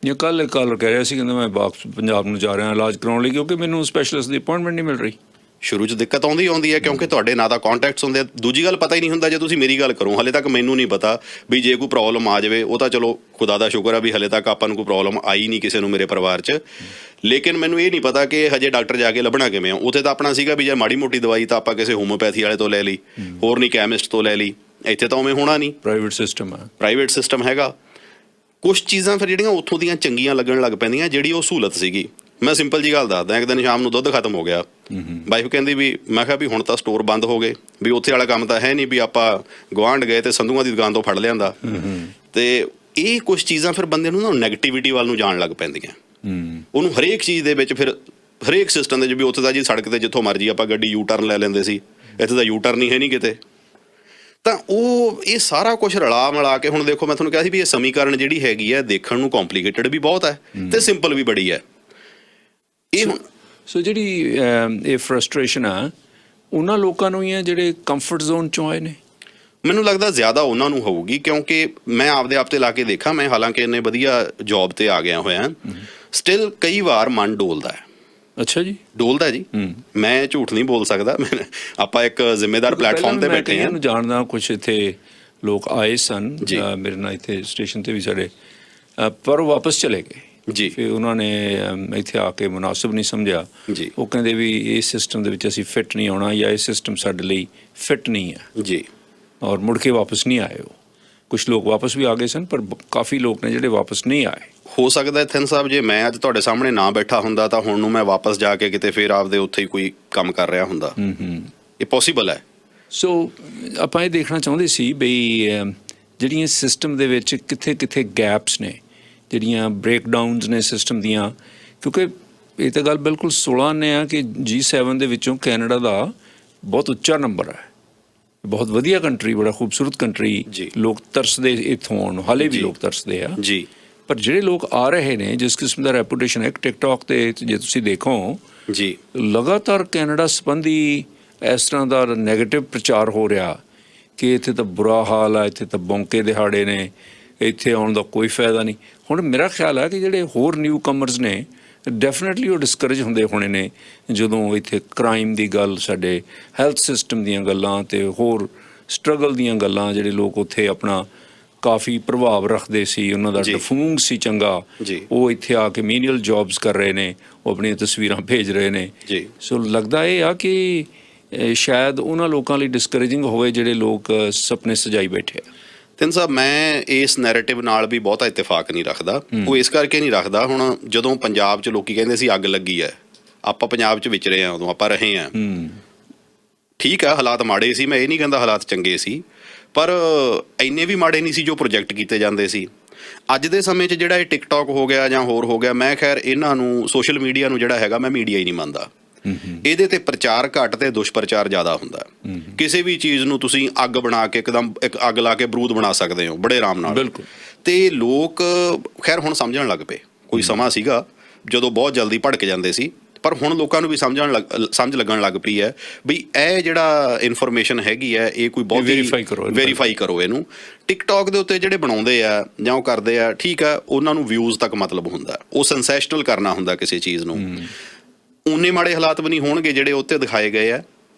ਜੇ ਕੱਲ੍ਹ ਕਹਿ ਰਿਹਾ ਸੀ, ਕਹਿੰਦਾ ਮੈਂ ਵਾਪਸ ਪੰਜਾਬ ਨੂੰ ਜਾ ਰਿਹਾ ਇਲਾਜ ਕਰਾਉਣ ਲਈ, ਕਿਉਂਕਿ ਮੈਨੂੰ ਸਪੈਸ਼ਲਿਸਟ ਦੀ ਅਪਾਇੰਟਮੈਂਟ ਨਹੀਂ ਮਿਲ ਰਹੀ। ਸ਼ੁਰੂ 'ਚ ਦਿੱਕਤ ਆਉਂਦੀ ਹੈ, ਕਿਉਂਕਿ ਤੁਹਾਡੇ ਨਾ ਤਾਂ ਕਾਂਟੈਕਟਸ ਹੁੰਦੇ। ਦੂਜੀ ਗੱਲ ਪਤਾ ਹੀ ਨਹੀਂ ਹੁੰਦਾ, ਜੇ ਤੁਸੀਂ ਮੇਰੀ ਗੱਲ ਕਰੋ, ਹਲੇ ਤੱਕ ਮੈਨੂੰ ਨਹੀਂ ਪਤਾ ਵੀ ਜੇ ਕੋਈ ਪ੍ਰੋਬਲਮ ਆ ਜਾਵੇ, ਉਹ ਤਾਂ ਚਲੋ ਖੁਦਾ ਦਾ ਸ਼ੁਕਰ ਆ ਵੀ ਹਲੇ ਤੱਕ ਆਪਾਂ ਨੂੰ ਕੋਈ ਪ੍ਰੋਬਲਮ ਆਈ ਨਹੀਂ ਕਿਸੇ ਨੂੰ ਮੇਰੇ ਪਰਿਵਾਰ 'ਚ। ਲੇਕਿਨ ਮੈਨੂੰ ਇਹ ਨਹੀਂ ਪਤਾ ਕਿ ਹਜੇ ਡਾਕਟਰ ਜਾ ਕੇ ਲੱਭਣਾ ਕਿਵੇਂ ਆ। ਉੱਥੇ ਤਾਂ ਆਪਣਾ ਸੀਗਾ ਵੀ ਜੇ ਮਾੜੀ ਮੋਟੀ ਦਵਾਈ ਤਾਂ ਆਪਾਂ ਕਿਸੇ ਹੋਮੋਪੈਥੀ ਵਾਲੇ ਤੋਂ ਲੈ ਲਈ, ਹੋਰ ਨਹੀਂ ਕੈਮਿਸਟ ਤੋਂ ਲੈ ਲਈ। ਇੱਥੇ ਤਾਂ ਉਵੇਂ ਹੋਣਾ ਨਹੀਂ, ਪ੍ਰਾਈਵੇਟ ਸਿਸਟਮ ਹੈਗਾ। ਕੁਛ ਚੀਜ਼ਾਂ ਫਿਰ ਜਿਹੜੀਆਂ ਉੱਥੋਂ ਦੀਆਂ ਚੰਗੀਆਂ ਲੱਗਣ ਲੱਗ ਪੈਂਦੀਆਂ, ਜਿਹੜੀ ਉਹ ਸਹੂਲਤ ਸੀਗੀ। ਮੈਂ ਸਿੰਪਲ ਜੀ ਗੱਲ ਦੱਸਦਾ, ਇੱਕ ਦਿਨ ਸ਼ਾਮ ਨੂੰ ਦੁੱਧ ਖਤਮ ਹੋ ਗਿਆ, ਵਾਈਫ ਕਹਿੰਦੀ ਵੀ, ਮੈਂ ਕਿਹਾ ਵੀ ਹੁਣ ਤਾਂ ਸਟੋਰ ਬੰਦ ਹੋ ਗਏ, ਵੀ ਉੱਥੇ ਵਾਲਾ ਕੰਮ ਤਾਂ ਹੈ ਨਹੀਂ ਵੀ ਆਪਾਂ ਗੁਆਂਢ ਗਏ ਤੇ ਸੰਧੂਆਂ ਦੀ ਦੁਕਾਨ ਤੋਂ ਫੜ ਲਿਆਂਦਾ। ਤੇ ਇਹ ਕੁਛ ਚੀਜ਼ਾਂ ਫਿਰ ਬੰਦੇ ਨੂੰ ਨਾ ਨੈਗੇਟਿਵਿਟੀ ਵੱਲ ਨੂੰ ਜਾਣ ਲੱਗ ਪੈਂਦੀਆਂ। ਉਹਨੂੰ ਹਰੇਕ ਚੀਜ਼ ਦੇ ਵਿੱਚ, ਫਿਰ ਹਰੇਕ ਸਿਸਟਮ ਦੇ ਵਿੱਚ ਵੀ ਉੱਥੇ ਤਾਂ ਜੀ ਸੜਕ ਤੇ ਜਿੱਥੋਂ ਮਰਜੀ ਆਪਾਂ ਗੱਡੀ ਯੂ ਟਰਨ ਲੈ ਲੈਂਦੇ ਸੀ, ਇੱਥੇ ਤਾਂ ਯੂ ਟਰਨ ਹੀ ਹੈ ਨਹੀਂ ਕਿਤੇ। ਤਾਂ ਉਹ ਇਹ ਸਾਰਾ ਕੁਝ ਰਲਾ ਮਿਲਾ ਕੇ, ਹੁਣ ਦੇਖੋ ਮੈਂ ਤੁਹਾਨੂੰ ਕਿਹਾ ਸੀ ਵੀ ਇਹ ਸਮੀਕਰਨ ਜਿਹੜੀ ਹੈਗੀ ਹੈ ਦੇਖਣ ਨੂੰ ਕੰਪਲਿਕੇਟਡ ਵੀ ਬਹੁਤ ਹੈ ਤੇ ਸਿੰਪਲ ਵੀ ਬੜੀ ਹੈ। ਇਹ ਹੁਣ ਸੋ ਜਿਹੜੀ ਇਹ ਫਰਸਟ੍ਰੇਸ਼ਨ ਆ ਉਹਨਾਂ ਲੋਕਾਂ ਨੂੰ ਹੀ ਆ ਜਿਹੜੇ ਕੰਫਰਟ ਜ਼ੋਨ ਚੋਂ ਆਏ ਨੇ। ਮੈਨੂੰ ਲੱਗਦਾ ਜ਼ਿਆਦਾ ਉਹਨਾਂ ਨੂੰ ਹੋਊਗੀ, ਕਿਉਂਕਿ ਮੈਂ ਆਪਦੇ ਆਪ ਤੇ ਲਾ ਕੇ ਦੇਖਾਂ, ਮੈਂ ਹਾਲਾਂਕਿ ਇੰਨੇ ਵਧੀਆ ਜੌਬ ਤੇ ਆ ਗਿਆ ਹੋਇਆ, ਸਟਿਲ ਕਈ ਵਾਰ ਮਨ ਡੋਲਦਾ ਹੈ। ਅੱਛਾ ਜੀ, ਡੋਲਦਾ ਜੀ, ਮੈਂ ਝੂਠ ਨਹੀਂ ਬੋਲ ਸਕਦਾ। ਆਪਾਂ ਇੱਕ ਜ਼ਿੰਮੇਦਾਰ ਪਲੇਟਫਾਰਮ ਤੇ ਬੈਠੇ ਹਾਂ। ਮੈਂ ਜਾਣਦਾ ਕੁਝ ਇੱਥੇ ਲੋਕ ਆਏ ਸਨ ਮੇਰੇ ਨਾਲ ਇੱਥੇ ਸਟੇਸ਼ਨ ਤੇ ਵੀ ਸਾਡੇ, ਪਰ ਉਹ ਵਾਪਸ ਚਲੇ ਗਏ ਜੀ। ਫਿਰ ਉਹਨਾਂ ਨੇ ਇੱਥੇ ਆ ਕੇ ਮੁਨਾਸਿਬ ਨਹੀਂ ਸਮਝਿਆ ਜੀ। ਉਹ ਕਹਿੰਦੇ ਵੀ ਇਸ ਸਿਸਟਮ ਦੇ ਵਿੱਚ ਅਸੀਂ ਫਿੱਟ ਨਹੀਂ ਆਉਣਾ ਜਾਂ ਇਹ ਸਿਸਟਮ ਸਾਡੇ ਲਈ ਫਿੱਟ ਨਹੀਂ ਹੈ ਜੀ, ਔਰ ਮੁੜ ਕੇ ਵਾਪਸ ਨਹੀਂ ਆਏ। ਉਹ ਕੁਝ ਲੋਕ ਵਾਪਸ ਵੀ ਆ ਗਏ ਸਨ, ਪਰ ਕਾਫੀ ਲੋਕ ਨੇ ਜਿਹੜੇ ਵਾਪਸ ਨਹੀਂ ਆਏ। ਹੋ ਸਕਦਾ ਥਿੰਨ ਸਾਹਿਬ ਜੇ ਮੈਂ ਅੱਜ ਤੁਹਾਡੇ ਸਾਹਮਣੇ ਨਾ ਬੈਠਾ ਹੁੰਦਾ ਤਾਂ ਹੁਣ ਨੂੰ ਮੈਂ ਵਾਪਸ ਜਾ ਕੇ ਕਿਤੇ ਫਿਰ ਆਪਦੇ ਉੱਥੇ ਹੀ ਕੋਈ ਕੰਮ ਕਰ ਰਿਹਾ ਹੁੰਦਾ। ਇਹ ਪੋਸੀਬਲ ਹੈ। ਸੋ ਆਪਾਂ ਇਹ ਦੇਖਣਾ ਚਾਹੁੰਦੇ ਸੀ ਬਈ ਜਿਹੜੀਆਂ ਸਿਸਟਮ ਦੇ ਵਿੱਚ ਕਿੱਥੇ ਕਿੱਥੇ ਗੈਪਸ ਨੇ, ਜਿਹੜੀਆਂ ਬ੍ਰੇਕਡਾਊਨਸ ਨੇ ਸਿਸਟਮ ਦੀਆਂ, ਕਿਉਂਕਿ ਇਹ ਤਾਂ ਗੱਲ ਬਿਲਕੁਲ 16 ਨੇ ਆ ਕਿ G7 ਦੇ ਵਿੱਚੋਂ ਕੈਨੇਡਾ ਦਾ ਬਹੁਤ ਉੱਚਾ ਨੰਬਰ ਹੈ, ਬਹੁਤ ਵਧੀਆ ਕੰਟਰੀ, ਬੜਾ ਖੂਬਸੂਰਤ ਕੰਟਰੀ, ਲੋਕ ਤਰਸਦੇ ਇੱਥੋਂ ਆਉਣ ਨੂੰ, ਹਾਲੇ ਵੀ ਲੋਕ ਤਰਸਦੇ ਆ ਜੀ। ਪਰ ਜਿਹੜੇ ਲੋਕ ਆ ਰਹੇ ਨੇ, ਜਿਸ ਕਿਸਮ ਦਾ ਰੈਪੂਟੇਸ਼ਨ ਹੈ ਟਿਕਟੌਕ ਤੇ ਜੇ ਤੁਸੀਂ ਦੇਖੋ ਜੀ, ਲਗਾਤਾਰ ਕੈਨੇਡਾ ਸੰਬੰਧੀ ਇਸ ਤਰ੍ਹਾਂ ਦਾ ਨੈਗੇਟਿਵ ਪ੍ਰਚਾਰ ਹੋ ਰਿਹਾ ਕਿ ਇੱਥੇ ਤਾਂ ਬੁਰਾ ਹਾਲ ਆ, ਇੱਥੇ ਤਾਂ ਬੌਂਕੇ ਦਿਹਾੜੇ ਨੇ, ਇੱਥੇ ਆਉਣ ਦਾ ਕੋਈ ਫਾਇਦਾ ਨਹੀਂ। ਹੁਣ ਮੇਰਾ ਖਿਆਲ ਹੈ ਕਿ ਜਿਹੜੇ ਹੋਰ ਨਿਊ ਕਮਰਸ ਨੇ ਡੈਫੀਨੇਟਲੀ ਉਹ ਡਿਸਕਰੇਜ ਹੁੰਦੇ ਹੋਣੇ ਨੇ ਜਦੋਂ ਇੱਥੇ ਕ੍ਰਾਈਮ ਦੀ ਗੱਲ, ਸਾਡੇ ਹੈਲਥ ਸਿਸਟਮ ਦੀਆਂ ਗੱਲਾਂ ਤੇ ਹੋਰ ਸਟਰਗਲ ਦੀਆਂ ਗੱਲਾਂ, ਜਿਹੜੇ ਲੋਕ ਉੱਥੇ ਆਪਣਾ ਕਾਫੀ ਪ੍ਰਭਾਵ ਰੱਖਦੇ ਸੀ, ਉਹਨਾਂ ਦਾ ਡਫੂੰਗ ਸੀ ਚੰਗਾ, ਉਹ ਇੱਥੇ ਆ ਕੇ ਮੀਨੀਅਲ ਜੌਬਸ ਕਰ ਰਹੇ ਨੇ, ਉਹ ਆਪਣੀਆਂ ਤਸਵੀਰਾਂ ਭੇਜ ਰਹੇ ਨੇ। ਸੋ ਲੱਗਦਾ ਇਹ ਆ ਕਿ ਸ਼ਾਇਦ ਉਹਨਾਂ ਲੋਕਾਂ ਲਈ ਡਿਸਕਰੇਜਿੰਗ ਹੋਵੇ ਜਿਹੜੇ ਲੋਕ ਸੁਪਨੇ ਸਜਾਈ ਬੈਠੇ ਆ। ਤਿੰਨ ਸਾਹਿਬ, ਮੈਂ ਇਸ ਨੈਰੇਟਿਵ ਨਾਲ ਵੀ ਬਹੁਤਾ ਇਤਫਾਕ ਨਹੀਂ ਰੱਖਦਾ। ਉਹ ਇਸ ਕਰਕੇ ਨਹੀਂ ਰੱਖਦਾ, ਹੁਣ ਜਦੋਂ ਪੰਜਾਬ 'ਚ ਲੋਕੀ ਕਹਿੰਦੇ ਸੀ ਅੱਗ ਲੱਗੀ ਹੈ, ਆਪਾਂ ਪੰਜਾਬ 'ਚ ਵਿਚਰੇ ਹਾਂ, ਉਦੋਂ ਆਪਾਂ ਰਹੇ ਹਾਂ। ਠੀਕ ਆ, ਹਾਲਾਤ ਮਾੜੇ ਸੀ, ਮੈਂ ਇਹ ਨਹੀਂ ਕਹਿੰਦਾ ਹਾਲਾਤ ਚੰਗੇ ਸੀ, ਪਰ ਇੰਨੇ ਵੀ ਮਾੜੇ ਨਹੀਂ ਸੀ ਜੋ ਪ੍ਰੋਜੈਕਟ ਕੀਤੇ ਜਾਂਦੇ ਸੀ। ਅੱਜ ਦੇ ਸਮੇਂ 'ਚ ਜਿਹੜਾ ਇਹ ਟਿਕਟੌਕ ਹੋ ਗਿਆ ਜਾਂ ਹੋਰ ਹੋ ਗਿਆ, ਮੈਂ ਖੈਰ ਇਹਨਾਂ ਨੂੰ ਸੋਸ਼ਲ ਮੀਡੀਆ ਨੂੰ ਜਿਹੜਾ ਹੈਗਾ, ਮੈਂ ਮੀਡੀਆ ਹੀ ਨਹੀਂ ਮੰਨਦਾ। ਇਹਦੇ ਤੇ ਪ੍ਰਚਾਰ ਘੱਟ ਤੇ ਦੁਸ਼ਪ੍ਰਚਾਰ ਜ਼ਿਆਦਾ ਹੁੰਦਾ। ਕਿਸੇ ਵੀ ਚੀਜ਼ ਨੂੰ ਤੁਸੀਂ ਅੱਗ ਬਣਾ ਕੇ ਇੱਕਦਮ ਇੱਕ ਅੱਗ ਲਾ ਕੇ ਬਰੂਦ ਬਣਾ ਸਕਦੇ ਹੋ ਬੜੇ ਆਰਾਮ ਨਾਲ। ਬਿਲਕੁਲ। ਤੇ ਲੋਕ ਖੈਰ ਹੁਣ ਸਮਝਣ ਲੱਗ ਪਏ। ਕੋਈ ਸਮਾਂ ਸੀਗਾ ਜਦੋਂ ਬਹੁਤ ਜਲਦੀ ਭੜਕ ਜਾਂਦੇ ਸੀ, ਪਰ ਹੁਣ ਲੋਕਾਂ ਨੂੰ ਵੀ ਸਮਝ ਲੱਗਣ ਲੱਗ ਪਈ ਹੈ ਵੀ ਇਹ ਜਿਹੜਾ ਇਨਫੋਰਮੇਸ਼ਨ ਹੈਗੀ ਹੈ, ਇਹ ਕੋਈ ਬਹੁਤ ਵੈਰੀਫਾਈ ਕਰੋ ਇਹਨੂੰ। ਟਿਕਟੌਕ ਦੇ ਉੱਤੇ ਜਿਹੜੇ ਬਣਾਉਂਦੇ ਆ ਜਾਂ ਉਹ ਕਰਦੇ ਆ, ਠੀਕ ਆ, ਉਹਨਾਂ ਨੂੰ ਵਿਊਜ਼ ਤੱਕ ਮਤਲਬ ਹੁੰਦਾ, ਉਹ ਸੈਂਸੇਸ਼ਨਲ ਕਰਨਾ ਹੁੰਦਾ ਕਿਸੇ ਚੀਜ਼ ਨੂੰ। ਉਨੇ ਮਾੜੇ ਹਾਲਾਤ ਵੀ ਨਹੀਂ ਹੋਣਗੇ ਜਿਹੜੇ ਉੱਤੇ ਦਿਖਾਏ ਗਏ ਆ,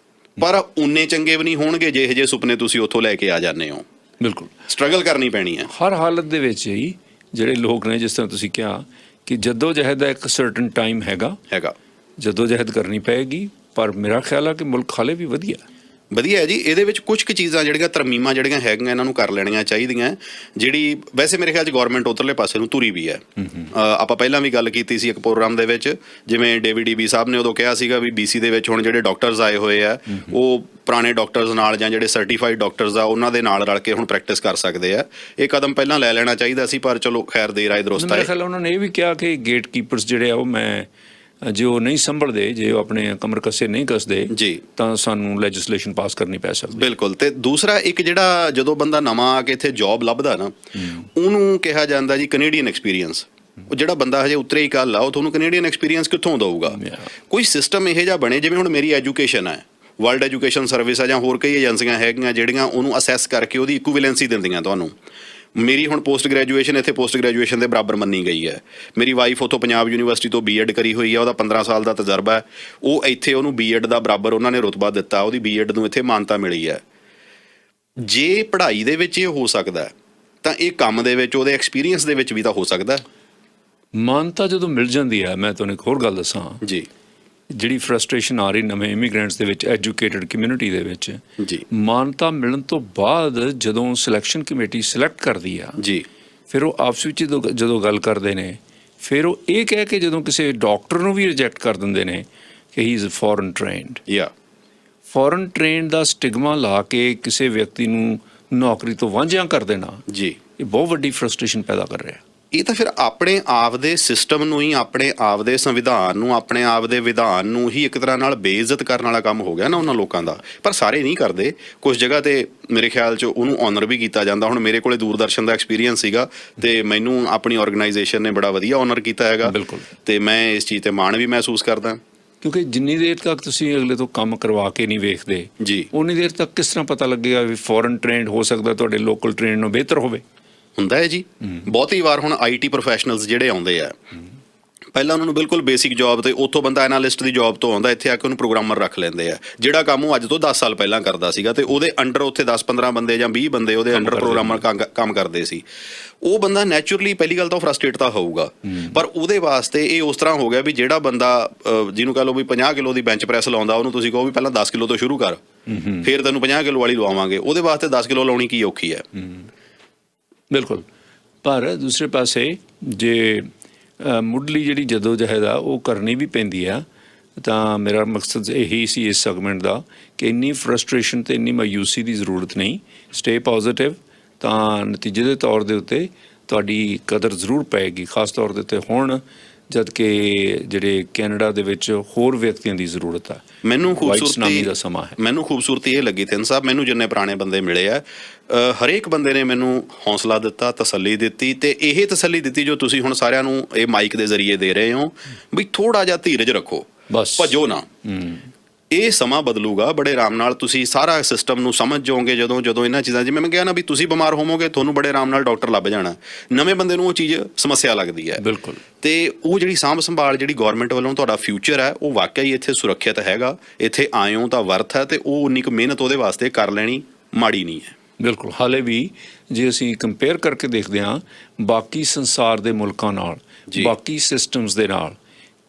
ਪਰ ਉਨੇ ਚੰਗੇ ਵੀ ਨਹੀਂ ਹੋਣਗੇ ਜਿਹੇ ਜਿਹੇ ਸੁਪਨੇ ਤੁਸੀਂ ਉੱਥੋਂ ਲੈ ਕੇ ਆ ਜਾਂਦੇ ਹੋ। ਬਿਲਕੁਲ ਸਟਰਗਲ ਕਰਨੀ ਪੈਣੀ ਹੈ ਹਰ ਹਾਲਤ ਦੇ ਵਿੱਚ ਹੀ। ਜਿਹੜੇ ਲੋਕ ਨੇ, ਜਿਸ ਤਰ੍ਹਾਂ ਤੁਸੀਂ ਕਿਹਾ ਕਿ ਜਦੋਜਹਿਦ ਦਾ ਇੱਕ ਸਰਟਨ ਟਾਈਮ ਹੈਗਾ, ਜਦੋਜਹਿਦ ਕਰਨੀ ਪਏਗੀ, ਪਰ ਮੇਰਾ ਖਿਆਲ ਆ ਕਿ ਮੁਲਕ ਹਾਲੇ ਵੀ ਵਧੀਆ ਹੈ ਜੀ। ਇਹਦੇ ਵਿੱਚ ਕੁਝ ਕੁ ਚੀਜ਼ਾਂ ਜਿਹੜੀਆਂ ਤਰਮੀਮਾਂ ਜਿਹੜੀਆਂ ਹੈਗੀਆਂ ਇਹਨਾਂ ਨੂੰ ਕਰ ਲੈਣੀਆਂ ਚਾਹੀਦੀਆਂ, ਜਿਹੜੀ ਵੈਸੇ ਮੇਰੇ ਖਿਆਲ 'ਚ ਗੌਰਮੈਂਟ ਉੱਧਰਲੇ ਪਾਸੇ ਨੂੰ ਤੁਰੀ ਵੀ ਹੈ। ਆਪਾਂ ਪਹਿਲਾਂ ਵੀ ਗੱਲ ਕੀਤੀ ਸੀ ਇੱਕ ਪ੍ਰੋਗਰਾਮ ਦੇ ਵਿੱਚ, ਜਿਵੇਂ ਡੇਵਿਡ ਈਬੀ ਸਾਹਿਬ ਨੇ ਉਦੋਂ ਕਿਹਾ ਸੀਗਾ ਵੀ BC ਦੇ ਵਿੱਚ ਹੁਣ ਜਿਹੜੇ ਡਾਕਟਰਸ ਆਏ ਹੋਏ ਆ, ਉਹ ਪੁਰਾਣੇ ਡਾਕਟਰਸ ਨਾਲ ਜਾਂ ਜਿਹੜੇ ਸਰਟੀਫਾਈਡ ਡਾਕਟਰਸ ਆ ਉਹਨਾਂ ਦੇ ਨਾਲ ਰਲ ਕੇ ਹੁਣ ਪ੍ਰੈਕਟਿਸ ਕਰ ਸਕਦੇ ਆ। ਇਹ ਕਦਮ ਪਹਿਲਾਂ ਲੈ ਲੈਣਾ ਚਾਹੀਦਾ ਸੀ, ਪਰ ਚਲੋ ਖੈਰ ਦੇਰ ਆਏ ਦਰੁਸਤ ਆਏ। ਮੇਰੇ ਖਿਆਲ ਉਹਨਾਂ ਨੇ ਇਹ ਵੀ ਕਿਹਾ ਕਿ ਗੇਟ ਕੀਪਰਸ ਜਿਹੜੇ ਆ, ਉਹ ਜੇ ਉਹ ਨਹੀਂ ਸੰਭਲਦੇ, ਜੇ ਉਹ ਆਪਣੇ ਕਮਰ ਕੱਸੇ ਨਹੀਂ ਕੱਸਦੇ ਜੀ, ਤਾਂ ਸਾਨੂੰ ਲੈਜਿਸਲੇਸ਼ਨ ਪਾਸ ਕਰਨੀ ਪੈ ਸਕਦੀ। ਬਿਲਕੁਲ। ਤੇ ਦੂਸਰਾ ਇੱਕ ਜਿਹੜਾ ਜਦੋਂ ਬੰਦਾ ਨਵਾਂ ਆ ਕੇ ਇੱਥੇ ਜੌਬ ਲੱਭਦਾ ਨਾ, ਉਹਨੂੰ ਕਿਹਾ ਜਾਂਦਾ ਜੀ ਕੈਨੇਡੀਅਨ ਐਕਸਪੀਰੀਅੰਸ। ਉਹ ਜਿਹੜਾ ਬੰਦਾ ਹਜੇ ਉਤਰੇ ਹੀ ਕੱਲ ਆ, ਉਹ ਤੁਹਾਨੂੰ ਕੈਨੇਡੀਅਨ ਐਕਸਪੀਰੀਅੰਸ ਕਿੱਥੋਂ ਦਊਗਾ? ਕੋਈ ਸਿਸਟਮ ਇਹੋ ਜਿਹਾ ਬਣੇ, ਜਿਵੇਂ ਹੁਣ ਮੇਰੀ ਐਜੂਕੇਸ਼ਨ ਹੈ, ਵਰਲਡ ਐਜੂਕੇਸ਼ਨ ਸਰਵਿਸ ਆ ਜਾਂ ਹੋਰ ਕਈ ਏਜੰਸੀਆਂ ਹੈਗੀਆਂ ਜਿਹੜੀਆਂ ਉਹਨੂੰ ਅਸੈਸ ਕਰਕੇ ਉਹਦੀ ਇਕੁਇਵਲੈਂਸੀ ਦਿੰਦੀਆਂ ਤੁਹਾਨੂੰ। ਮੇਰੀ ਹੁਣ ਪੋਸਟ ਗ੍ਰੈਜੂਏਸ਼ਨ ਇੱਥੇ ਪੋਸਟ ਗ੍ਰੈਜੂਏਸ਼ਨ ਦੇ ਬਰਾਬਰ ਮੰਨੀ ਗਈ ਹੈ। ਮੇਰੀ ਵਾਈਫ ਉੱਥੋਂ ਪੰਜਾਬ ਯੂਨੀਵਰਸਿਟੀ ਤੋਂ B.Ed ਕਰੀ ਹੋਈ ਹੈ, ਉਹਦਾ 15 ਸਾਲ ਦਾ ਤਜਰਬਾ ਹੈ। ਉਹ ਇੱਥੇ ਉਹਨੂੰ B.Ed ਦਾ ਬਰਾਬਰ ਉਹਨਾਂ ਨੇ ਰੁਤਬਾ ਦਿੱਤਾ, ਉਹਦੀ B.Ed ਨੂੰ ਇੱਥੇ ਮਾਨਤਾ ਮਿਲੀ ਹੈ। ਜੇ ਪੜ੍ਹਾਈ ਦੇ ਵਿੱਚ ਇਹ ਹੋ ਸਕਦਾ ਤਾਂ ਇਹ ਕੰਮ ਦੇ ਵਿੱਚ, ਉਹਦੇ ਐਕਸਪੀਰੀਅੰਸ ਦੇ ਵਿੱਚ ਵੀ ਤਾਂ ਹੋ ਸਕਦਾ। ਮਾਨਤਾ ਜਦੋਂ ਮਿਲ ਜਾਂਦੀ ਹੈ, ਮੈਂ ਤੁਹਾਨੂੰ ਇੱਕ ਹੋਰ ਗੱਲ ਦੱਸਾਂ ਜੀ, ਜਿਹੜੀ ਫਰਸਟ੍ਰੇਸ਼ਨ ਆ ਰਹੀ ਨਵੇਂ ਇਮੀਗ੍ਰੈਂਟਸ ਦੇ ਵਿੱਚ, ਐਜੂਕੇਟਡ ਕਮਿਊਨਿਟੀ ਦੇ ਵਿੱਚ ਜੀ, ਮਾਨਤਾ ਮਿਲਣ ਤੋਂ ਬਾਅਦ ਜਦੋਂ ਸਿਲੈਕਸ਼ਨ ਕਮੇਟੀ ਸਿਲੈਕਟ ਕਰਦੀ ਆ ਜੀ, ਫਿਰ ਉਹ ਆਪਸ ਵਿੱਚ ਜਦੋਂ ਗੱਲ ਕਰਦੇ ਨੇ, ਫਿਰ ਉਹ ਇਹ ਕਹਿ ਕੇ ਜਦੋਂ ਕਿਸੇ ਡਾਕਟਰ ਨੂੰ ਵੀ ਰਿਜੈਕਟ ਕਰ ਦਿੰਦੇ ਨੇ ਕਿ ਹੀ is foreign trained. Foreign trained the stigma ਲਾ ਕੇ ਕਿਸੇ ਵਿਅਕਤੀ ਨੂੰ ਨੌਕਰੀ ਤੋਂ ਵਾਂਝਿਆ ਕਰ ਦੇਣਾ ਜੀ, ਇਹ ਬਹੁਤ ਵੱਡੀ ਫਰਸਟ੍ਰੇਸ਼ਨ ਪੈਦਾ ਕਰ ਰਿਹਾ। ਇਹ ਤਾਂ ਫਿਰ ਆਪਣੇ ਆਪ ਦੇ ਸਿਸਟਮ ਨੂੰ ਹੀ, ਆਪਣੇ ਆਪ ਦੇ ਸੰਵਿਧਾਨ ਨੂੰ, ਆਪਣੇ ਆਪ ਦੇ ਵਿਧਾਨ ਨੂੰ ਹੀ ਇੱਕ ਤਰ੍ਹਾਂ ਨਾਲ ਬੇਇੱਜ਼ਤ ਕਰਨ ਵਾਲਾ ਕੰਮ ਹੋ ਗਿਆ ਨਾ ਉਹਨਾਂ ਲੋਕਾਂ ਦਾ। ਪਰ ਸਾਰੇ ਨਹੀਂ ਕਰਦੇ, ਕੁਝ ਜਗ੍ਹਾ ਤੇ ਮੇਰੇ ਖਿਆਲ 'ਚ ਉਹਨੂੰ ਆਨਰ ਵੀ ਕੀਤਾ ਜਾਂਦਾ। ਹੁਣ ਮੇਰੇ ਕੋਲੇ ਦੂਰਦਰਸ਼ਨ ਦਾ ਐਕਸਪੀਰੀਅੰਸ ਸੀਗਾ ਤੇ ਮੈਨੂੰ ਆਪਣੀ ਆਰਗੇਨਾਈਜੇਸ਼ਨ ਨੇ ਬੜਾ ਵਧੀਆ ਆਨਰ ਕੀਤਾ ਹੈਗਾ। ਬਿਲਕੁਲ। ਤੇ ਮੈਂ ਇਸ ਚੀਜ਼ ਤੇ ਮਾਣ ਵੀ ਮਹਿਸੂਸ ਕਰਦਾ, ਕਿਉਂਕਿ ਜਿੰਨੀ ਦੇਰ ਤੱਕ ਤੁਸੀਂ ਅਗਲੇ ਤੋਂ ਕੰਮ ਕਰਵਾ ਕੇ ਨਹੀਂ ਵੇਖਦੇ ਜੀ, ਉਨੀ ਦੇਰ ਤੱਕ ਕਿਸ ਤਰ੍ਹਾਂ ਪਤਾ ਲੱਗੇਗਾ ਵੀ ਫੋਰਨ ਟ੍ਰੇਨਡ ਹੋ ਸਕਦਾ ਤੁਹਾਡੇ ਲੋਕਲ ਟ੍ਰੇਨਡ ਨੂੰ ਬਿਹਤਰ ਹੋਵੇ। ਹੁੰਦਾ ਹੈ ਜੀ। ਬਹੁਤੀ ਵਾਰ ਹੁਣ IT ਪ੍ਰੋਫੈਸ਼ਨਲਸ ਜਿਹੜੇ ਆਉਂਦੇ ਆ, ਪਹਿਲਾਂ ਉਹਨਾਂ ਨੂੰ ਬਿਲਕੁਲ ਬੇਸਿਕ ਜੌਬ ਤੇ ਉੱਥੋਂ ਬੰਦਾ ਐਨਾਲਿਸਟ ਦੀ ਜੌਬ ਤੋਂ ਆਉਂਦਾ, ਇੱਥੇ ਆ ਕੇ ਉਹਨੂੰ ਪ੍ਰੋਗਰਾਮਰ ਰੱਖ ਲੈਂਦੇ ਆ, ਜਿਹੜਾ ਕੰਮ ਉਹ ਅੱਜ ਤੋਂ 10 ਸਾਲ ਪਹਿਲਾਂ ਕਰਦਾ ਸੀਗਾ ਤੇ ਉਹਦੇ ਅੰਡਰ ਉੱਥੇ 10-15 ਬੰਦੇ ਜਾਂ 20 ਬੰਦੇ ਉਹਦੇ ਅੰਡਰ ਪ੍ਰੋਗਰਾਮਰ ਕੰਮ ਕਰਦੇ ਸੀ। ਉਹ ਬੰਦਾ ਨੈਚੁਰਲੀ ਪਹਿਲੀ ਗੱਲ ਤਾਂ ਫਰਸਟ੍ਰੇਟ ਤਾਂ ਹੋਊਗਾ, ਪਰ ਉਹਦੇ ਵਾਸਤੇ ਇਹ ਉਸ ਤਰ੍ਹਾਂ ਹੋ ਗਿਆ ਵੀ ਜਿਹੜਾ ਬੰਦਾ ਜਿਹਨੂੰ ਕਹ ਲਓ ਵੀ 50 ਕਿਲੋ ਦੀ ਬੈਂਚ ਪ੍ਰੈਸ ਲਾਉਂਦਾ, ਉਹਨੂੰ ਤੁਸੀਂ ਕਹੋ ਵੀ ਪਹਿਲਾਂ 10 ਕਿਲੋ ਤੋਂ ਸ਼ੁਰੂ ਕਰ, ਫਿਰ ਤੈਨੂੰ 50 ਕਿਲੋ ਵਾਲੀ ਲਵਾਵਾਂਗੇ। ਉਹਦੇ ਵਾਸਤੇ 10 ਕਿਲੋ ਲਾਉਣੀ ਕੀ ਔਖੀ ਹੈ। ਬਿਲਕੁਲ। ਪਰ ਦੂਸਰੇ ਪਾਸੇ ਜੇ ਮੁੱਢਲੀ ਜਿਹੜੀ ਜਦੋਜਹਿਦ ਆ ਉਹ ਕਰਨੀ ਵੀ ਪੈਂਦੀ ਆ, ਤਾਂ ਮੇਰਾ ਮਕਸਦ ਇਹੀ ਸੀ ਇਸ ਸੈਗਮੈਂਟ ਦਾ ਕਿ ਇੰਨੀ ਫਰਸਟ੍ਰੇਸ਼ਨ ਤੇ ਇੰਨੀ ਮਾਯੂਸੀ ਦੀ ਜ਼ਰੂਰਤ ਨਹੀਂ। ਸਟੇ ਪੋਜ਼ਿਟਿਵ, ਤਾਂ ਨਤੀਜੇ ਦੇ ਤੌਰ ਦੇ ਉੱਤੇ ਤੁਹਾਡੀ ਕਦਰ ਜ਼ਰੂਰ ਪਏਗੀ, ਖਾਸ ਤੌਰ ਦੇ ਉੱਤੇ ਹੁਣ ਜਦ ਕਿ ਜਿਹੜੇ ਕੈਨੇਡਾ ਦੇ ਵਿੱਚ ਹੋਰ ਵਿਅਕਤੀਆਂ ਦੀ ਜ਼ਰੂਰਤ ਆ। ਮੈਨੂੰ ਖੂਬਸੂਰਤੀ ਦਾ ਸਮਾਂ ਹੈ। ਮੈਨੂੰ ਖੂਬਸੂਰਤੀ ਇਹ ਲੱਗੀ ਤਿੰਨ ਸਾਹਿਬ, ਮੈਨੂੰ ਜਿੰਨੇ ਪੁਰਾਣੇ ਬੰਦੇ ਮਿਲੇ ਆ, ਹਰੇਕ ਬੰਦੇ ਨੇ ਮੈਨੂੰ ਹੌਸਲਾ ਦਿੱਤਾ, ਤਸੱਲੀ ਦਿੱਤੀ, ਤੇ ਇਹ ਤਸੱਲੀ ਦਿੱਤੀ ਜੋ ਤੁਸੀਂ ਹੁਣ ਸਾਰਿਆਂ ਨੂੰ ਇਹ ਮਾਈਕ ਦੇ ਜ਼ਰੀਏ ਦੇ ਰਹੇ ਹੋ ਵੀ ਥੋੜਾ ਜਿਹਾ ਧੀਰਜ ਰੱਖੋ, ਬਸ ਭੱਜੋ ਨਾ। ਇਹ ਸਮਾਂ ਬਦਲੂਗਾ ਬੜੇ ਆਰਾਮ ਨਾਲ, ਤੁਸੀਂ ਸਾਰਾ ਸਿਸਟਮ ਨੂੰ ਸਮਝ ਜਾਓਗੇ ਜਦੋਂ ਇਹਨਾਂ ਚੀਜ਼ਾਂ, ਜਿਵੇਂ ਮੈਂ ਕਿਹਾ ਨਾ ਵੀ ਤੁਸੀਂ ਬਿਮਾਰ ਹੋਵੋਗੇ ਤੁਹਾਨੂੰ ਬੜੇ ਆਰਾਮ ਨਾਲ ਡਾਕਟਰ ਲੱਭ ਜਾਣਾ, ਨਵੇਂ ਬੰਦੇ ਨੂੰ ਉਹ ਚੀਜ਼ ਸਮੱਸਿਆ ਲੱਗਦੀ ਹੈ। ਬਿਲਕੁਲ। ਤੇ ਉਹ ਜਿਹੜੀ ਸਾਂਭ ਸੰਭਾਲ ਜਿਹੜੀ ਗਵਰਨਮੈਂਟ ਵੱਲੋਂ ਤੁਹਾਡਾ ਫਿਊਚਰ ਹੈ ਉਹ ਵਾਕਈ ਇੱਥੇ ਸੁਰੱਖਿਅਤ ਹੈਗਾ, ਇੱਥੇ ਆਏ ਹੋ ਤਾਂ ਵਰਥ ਹੈ, ਤੇ ਉਹ ਉਨੀ ਕੁ ਮਿਹਨਤ ਉਹਦੇ ਵਾਸਤੇ ਕਰ ਲੈਣੀ ਮਾੜੀ ਨਹੀਂ ਹੈ। ਬਿਲਕੁਲ। ਹਾਲੇ ਵੀ ਜੇ ਅਸੀਂ ਕੰਪੇਅਰ ਕਰਕੇ ਦੇਖਦੇ ਹਾਂ ਬਾਕੀ ਸੰਸਾਰ ਦੇ ਮੁਲਕਾਂ ਨਾਲ, ਬਾਕੀ ਸਿਸਟਮਸ ਦੇ ਨਾਲ,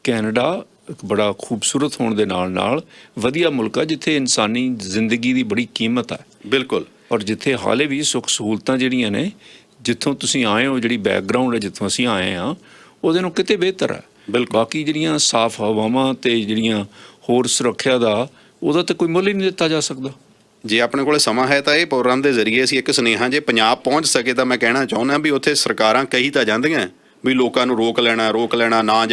ਕੈਨੇਡਾ ਇੱਕ ਬੜਾ ਖੂਬਸੂਰਤ ਹੋਣ ਦੇ ਨਾਲ ਵਧੀਆ ਮੁਲਕ ਹੈ ਜਿੱਥੇ ਇਨਸਾਨੀ ਜ਼ਿੰਦਗੀ ਦੀ ਬੜੀ ਕੀਮਤ ਹੈ। ਬਿਲਕੁਲ। ਔਰ ਜਿੱਥੇ ਹਾਲੇ ਵੀ ਸੁੱਖ ਸਹੂਲਤਾਂ ਜਿਹੜੀਆਂ ਨੇ, ਜਿੱਥੋਂ ਤੁਸੀਂ ਆਏ ਹੋ, ਜਿਹੜੀ ਬੈਕਗਰਾਊਂਡ ਹੈ ਜਿੱਥੋਂ ਅਸੀਂ ਆਏ ਹਾਂ, ਉਹਦੇ ਨੂੰ ਕਿਤੇ ਬਿਹਤਰ ਹੈ। ਬਿਲਕੁਲ। ਬਾਕੀ ਜਿਹੜੀਆਂ ਸਾਫ਼ ਹਵਾਵਾਂ ਤੇ ਜਿਹੜੀਆਂ ਹੋਰ ਸੁਰੱਖਿਆ ਦਾ, ਉਹਦਾ ਤਾਂ ਕੋਈ ਮੁੱਲ ਹੀ ਨਹੀਂ ਦਿੱਤਾ ਜਾ ਸਕਦਾ। ਜੇ ਆਪਣੇ ਕੋਲ ਸਮਾਂ ਹੈ ਤਾਂ ਇਹ ਪ੍ਰੋਗਰਾਮ ਦੇ ਜ਼ਰੀਏ ਅਸੀਂ ਇੱਕ ਸੁਨੇਹਾ ਜੇ ਪੰਜਾਬ ਪਹੁੰਚ ਸਕੇ ਤਾਂ ਮੈਂ ਕਹਿਣਾ ਚਾਹੁੰਦਾ ਵੀ ਉੱਥੇ ਸਰਕਾਰਾਂ ਕਹੀ ਤਾਂ ਜਾਂਦੀਆਂ ਵੀ ਲੋਕਾਂ ਨੂੰ ਰੋਕ ਲੈਣਾ, ਨਾ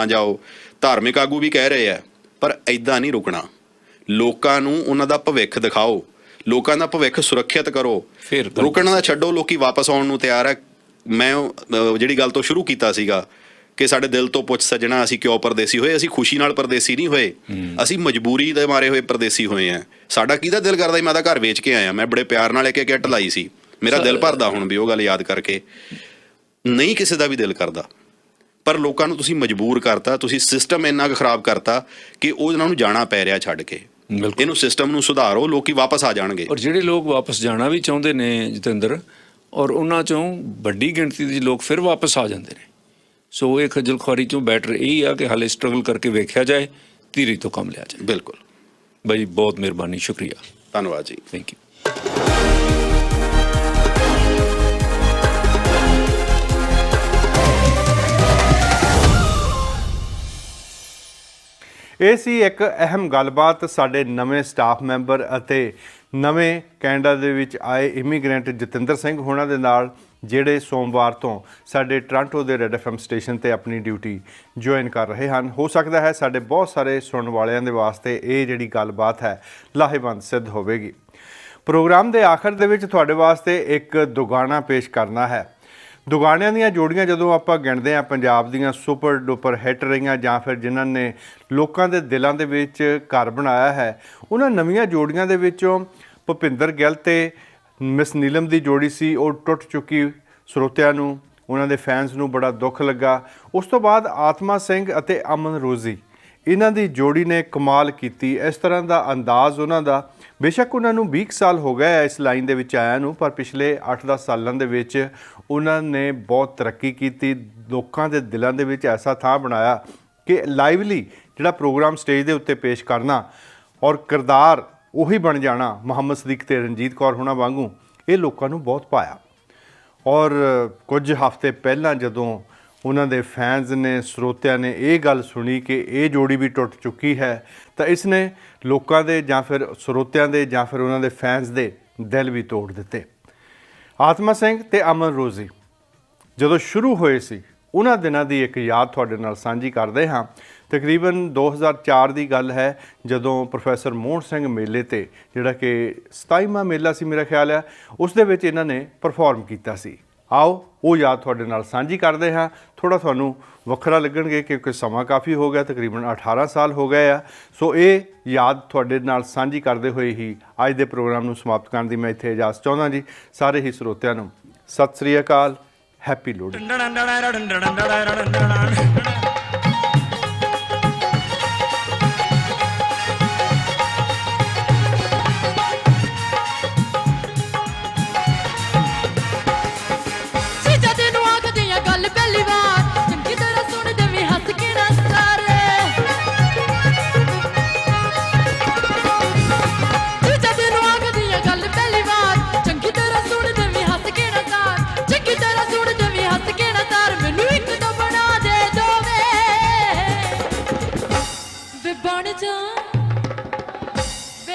ਜਾਓ। ਧਾਰਮਿਕ ਆਗੂ ਵੀ ਕਹਿ ਰਹੇ ਆ, ਪਰ ਐਦਾਂ ਨਹੀਂ ਰੁਕਣਾ। ਲੋਕਾਂ ਨੂੰ ਉਹਨਾਂ ਦਾ ਭਵਿੱਖ ਦਿਖਾਓ, ਲੋਕਾਂ ਦਾ ਭਵਿੱਖ ਸੁਰੱਖਿਅਤ ਕਰੋ, ਫਿਰ ਰੁਕਣ ਦਾ ਛੱਡੋ। ਲੋਕੀ ਵਾਪਸ ਆਉਣ ਨੂੰ ਤਿਆਰ ਹੈ। ਮੈਂ ਜਿਹੜੀ ਗੱਲ ਤੋਂ ਸ਼ੁਰੂ ਕੀਤਾ ਸੀਗਾ ਕਿ ਸਾਡੇ ਦਿਲ ਤੋਂ ਪੁੱਛ ਸੱਜਣਾ ਅਸੀਂ ਕਿਉਂ ਪਰਦੇਸੀ ਹੋਏ, ਅਸੀਂ ਖੁਸ਼ੀ ਨਾਲ ਪਰਦੇਸੀ ਨਹੀਂ ਹੋਏ, ਅਸੀਂ ਮਜਬੂਰੀ ਦੇ ਮਾਰੇ ਹੋਏ ਪਰਦੇਸੀ ਹੋਏ ਆ। ਸਾਡਾ ਕਿਹਦਾ ਦਿਲ ਕਰਦਾ ਮੈਂ ਤਾਂ ਘਰ ਵੇਚ ਕੇ ਆਇਆ, ਮੈਂ ਬੜੇ ਪਿਆਰ ਨਾਲ ਇੱਕ ਕਿੱਟ ਲਾਈ ਸੀ, ਮੇਰਾ ਦਿਲ ਭਰਦਾ ਹੁਣ ਵੀ ਉਹ ਗੱਲ ਯਾਦ ਕਰਕੇ। ਨਹੀਂ ਕਿਸੇ ਦਾ ਵੀ ਦਿਲ ਕਰਦਾ, ਪਰ ਲੋਕਾਂ ਨੂੰ ਤੁਸੀਂ ਮਜਬੂਰ ਕਰਤਾ, ਤੁਸੀਂ ਸਿਸਟਮ ਇੰਨਾ ਕੁ ਖਰਾਬ ਕਰਤਾ ਕਿ ਉਹਨਾਂ ਨੂੰ ਜਾਣਾ ਪੈ ਰਿਹਾ ਛੱਡ ਕੇ। ਇਹਨੂੰ ਸਿਸਟਮ ਨੂੰ ਸੁਧਾਰੋ, ਲੋਕੀ ਵਾਪਸ ਆ ਜਾਣਗੇ। ਔਰ ਜਿਹੜੇ ਲੋਕ ਵਾਪਸ ਜਾਣਾ ਵੀ ਚਾਹੁੰਦੇ ਨੇ ਜਤਿੰਦਰ, ਔਰ ਉਹਨਾਂ ਚੋਂ ਵੱਡੀ ਗਿਣਤੀ ਦੇ ਲੋਕ ਫਿਰ ਵਾਪਸ ਆ ਜਾਂਦੇ ਨੇ। ਸੋ ਇਹ ਖੱਜਲ ਖੁਆਰੀ ਚੋਂ ਬੈਟਰ ਇਹੀ ਆ ਕਿ ਹਾਲੇ ਸਟਰਗਲ ਕਰਕੇ ਵੇਖਿਆ ਜਾਏ, ਧੀਰੇ ਤੋਂ ਕੰਮ ਲਿਆ ਜਾਏ। ਬਿਲਕੁਲ ਬਾਈ, ਬਹੁਤ ਮਿਹਰਬਾਨੀ, ਸ਼ੁਕਰੀਆ, ਧੰਨਵਾਦ ਜੀ। Thank you. ਇਹ ਸੀ ਇੱਕ ਅਹਿਮ ਗੱਲਬਾਤ ਸਾਡੇ ਨਵੇਂ ਸਟਾਫ ਮੈਂਬਰ ਅਤੇ ਨਵੇਂ ਕੈਨੇਡਾ ਦੇ ਵਿੱਚ ਆਏ ਇਮੀਗ੍ਰੈਂਟ ਜਤਿੰਦਰ ਸਿੰਘ ਹੋਣਾ ਦੇ ਨਾਲ, ਜਿਹੜੇ ਸੋਮਵਾਰ ਤੋਂ ਸਾਡੇ ਟੋਰਾਂਟੋ ਦੇ ਰੈੱਡ FM ਸਟੇਸ਼ਨ ਤੇ ਆਪਣੀ ਡਿਊਟੀ ਜੁਆਇਨ ਕਰ ਰਹੇ ਹਨ। ਹੋ ਸਕਦਾ ਹੈ ਸਾਡੇ ਬਹੁਤ ਸਾਰੇ ਸੁਣਨ ਵਾਲਿਆਂ ਦੇ ਵਾਸਤੇ ਇਹ ਜਿਹੜੀ ਗੱਲਬਾਤ ਹੈ ਲਾਹੇਵੰਦ ਸਿੱਧ ਹੋਵੇਗੀ। ਪ੍ਰੋਗਰਾਮ ਦੇ ਆਖਰ ਦੇ ਵਿੱਚ ਤੁਹਾਡੇ ਵਾਸਤੇ ਇੱਕ ਦੁਗਾਣਾ ਪੇਸ਼ ਕਰਨਾ ਹੈ। ਦੁਗਾਣਿਆਂ ਦੀਆਂ ਜੋੜੀਆਂ ਜਦੋਂ ਆਪਾਂ ਗਿਣਦੇ ਹਾਂ, ਪੰਜਾਬ ਦੀਆਂ ਸੁਪਰ ਡੁਪਰ ਹਿੱਟ ਰਹੀਆਂ ਜਾਂ ਫਿਰ ਜਿਨ੍ਹਾਂ ਨੇ ਲੋਕਾਂ ਦੇ ਦਿਲਾਂ ਦੇ ਵਿੱਚ ਘਰ ਬਣਾਇਆ ਹੈ, ਉਹਨਾਂ ਨਵੀਆਂ ਜੋੜੀਆਂ ਦੇ ਵਿੱਚੋਂ ਭੁਪਿੰਦਰ ਗਿੱਲ ਤੇ ਮਿਸ ਨੀਲਮ ਦੀ ਜੋੜੀ ਸੀ, ਉਹ ਟੁੱਟ ਚੁੱਕੀ। ਸਰੋਤਿਆਂ ਨੂੰ, ਉਹਨਾਂ ਦੇ ਫੈਨਸ ਨੂੰ ਬੜਾ ਦੁੱਖ ਲੱਗਾ। ਉਸ ਤੋਂ ਬਾਅਦ ਆਤਮਾ ਸਿੰਘ ਅਤੇ ਅਮਨ ਰੋਜ਼ੀ, ਇਹਨਾਂ ਦੀ ਜੋੜੀ ਨੇ ਕਮਾਲ ਕੀਤੀ। ਇਸ ਤਰ੍ਹਾਂ ਦਾ ਅੰਦਾਜ਼ ਉਹਨਾਂ ਦਾ, ਬੇਸ਼ੱਕ ਉਹਨਾਂ ਨੂੰ 20 ਸਾਲ ਹੋ ਗਏ ਇਸ ਲਾਈਨ ਦੇ ਵਿੱਚ ਆਇਆ ਨੂੰ, ਪਰ ਪਿਛਲੇ 8-10 ਸਾਲਾਂ ਦੇ ਵਿੱਚ ਉਹਨਾਂ ਨੇ ਬਹੁਤ ਤਰੱਕੀ ਕੀਤੀ, ਲੋਕਾਂ ਦੇ ਦਿਲਾਂ ਦੇ ਵਿੱਚ ਐਸਾ ਥਾਂ ਬਣਾਇਆ ਕਿ ਲਾਈਵਲੀ ਜਿਹੜਾ ਪ੍ਰੋਗਰਾਮ ਸਟੇਜ ਦੇ ਉੱਤੇ ਪੇਸ਼ ਕਰਨਾ ਔਰ ਕਿਰਦਾਰ ਉਹੀ ਬਣ ਜਾਣਾ ਮੁਹੰਮਦ ਸਦੀਕ ਤੇ ਰਣਜੀਤ ਕੌਰ ਹੋਣਾ ਵਾਂਗੂ, ਇਹ ਲੋਕਾਂ ਨੂੰ ਬਹੁਤ ਭਾਇਆ। ਔਰ ਕੁਝ ਹਫ਼ਤੇ ਪਹਿਲਾਂ ਜਦੋਂ ਉਹਨਾਂ ਦੇ ਫੈਨਸ ਨੇ, ਸਰੋਤਿਆਂ ਨੇ ਇਹ ਗੱਲ ਸੁਣੀ ਕਿ ਇਹ ਜੋੜੀ ਵੀ ਟੁੱਟ ਚੁੱਕੀ ਹੈ, ਤਾਂ ਇਸ ਨੇ ਲੋਕਾਂ ਦੇ ਜਾਂ ਫਿਰ ਸਰੋਤਿਆਂ ਦੇ ਜਾਂ ਫਿਰ ਉਹਨਾਂ ਦੇ ਫੈਨਸ ਦੇ ਦਿਲ ਵੀ ਤੋੜ ਦਿੱਤੇ। ਆਤਮਾ ਸਿੰਘ ਤੇ ਅਮਨ ਰੋਜ਼ੀ ਜਦੋਂ ਸ਼ੁਰੂ ਹੋਏ ਸੀ ਉਹਨਾਂ ਦਿਨਾਂ ਦੀ ਇੱਕ ਯਾਦ ਤੁਹਾਡੇ ਨਾਲ ਸਾਂਝੀ ਕਰਦੇ ਹਾਂ। ਤਕਰੀਬਨ 2004 ਦੀ ਗੱਲ ਹੈ, ਜਦੋਂ ਪ੍ਰੋਫੈਸਰ ਮੋਹਨ ਸਿੰਘ ਮੇਲੇ ਤੇ, ਜਿਹੜਾ ਕਿ 27ਵਾਂ ਮੇਲਾ ਸੀ ਮੇਰਾ ਖਿਆਲ ਹੈ, ਉਸ ਦੇ ਵਿੱਚ ਇਹਨਾਂ ਨੇ ਪਰਫਾਰਮ ਕੀਤਾ ਸੀ। ਆਓ ਉਹ ਯਾਦ ਤੁਹਾਡੇ ਨਾਲ ਸਾਂਝੀ ਕਰਦੇ ਹਾਂ। ਥੋੜ੍ਹਾ ਤੁਹਾਨੂੰ ਵੱਖਰਾ ਲੱਗਣਗੇ ਕਿਉਂਕਿ ਸਮਾਂ ਕਾਫੀ ਹੋ ਗਿਆ, ਤਕਰੀਬਨ 18 ਸਾਲ ਹੋ ਗਏ ਆ। ਸੋ ਇਹ ਯਾਦ ਤੁਹਾਡੇ ਨਾਲ ਸਾਂਝੀ ਕਰਦੇ ਹੋਏ ਹੀ ਅੱਜ ਦੇ ਪ੍ਰੋਗਰਾਮ ਨੂੰ ਸਮਾਪਤ ਕਰਨ ਦੀ ਮੈਂ ਇੱਥੇ ਇਜਾਜ਼ਤ ਚਾਹੁੰਦਾ ਜੀ। ਸਾਰੇ ਹੀ ਸਰੋਤਿਆਂ ਨੂੰ ਸਤਿ ਸ੍ਰੀ ਅਕਾਲ, ਹੈਪੀ ਲੋਹੜੀ।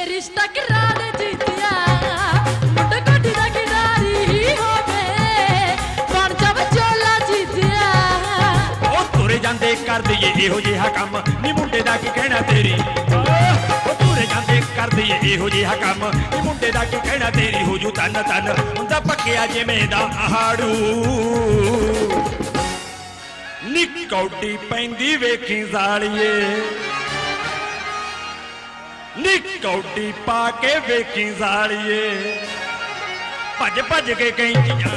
ਰਿਸ਼ਤਾ ਕਰਾ ਦੇ ਜੀਤਿਆ ਮੁੰਡਾ ਕੋਠੀ ਦਾ ਕਿਨਾਰੀ ਹੋਵੇ ਬਣ ਜਾ ਵਿਚੋਲਾ ਜੀਤਿਆ। ਉਹ ਤੁਰੇ ਜਾਂਦੇ ਕਰ ਦਈਏ ਇਹੋ ਜਿਹਾ ਕੰਮ ਨੀ ਮੁੰਡੇ ਦਾ ਕੀ ਕਹਿਣਾ ਤੇਰੀ। ਉਹ ਤੁਰੇ ਜਾਂਦੇ ਕਰ ਦਈਏ ਇਹੋ ਜਿਹਾ ਕੰਮ ਨੀ ਮੁੰਡੇ ਦਾ ਕੀ ਕਹਿਣਾ ਤੇਰੀ। ਹੋ ਜੂ ਤਨ ਤਨ ਹੁੰਦਾ ਪੱਕਿਆ ਜਿਵੇਂ ਦਾ ਆੜੂ ਨੀ ਕੌਡੀ ਪੈਂਦੀ ਵੇਖੀ ਜ਼ਾਲੀਏ ਨੀ ਕੌਡੀ ਪਾ ਕੇ ਵੇਖੀ ਜ਼ਾਲੀਏ ਭੱਜ ਭੱਜ ਕੇ ਕੈਂਚੀਆਂ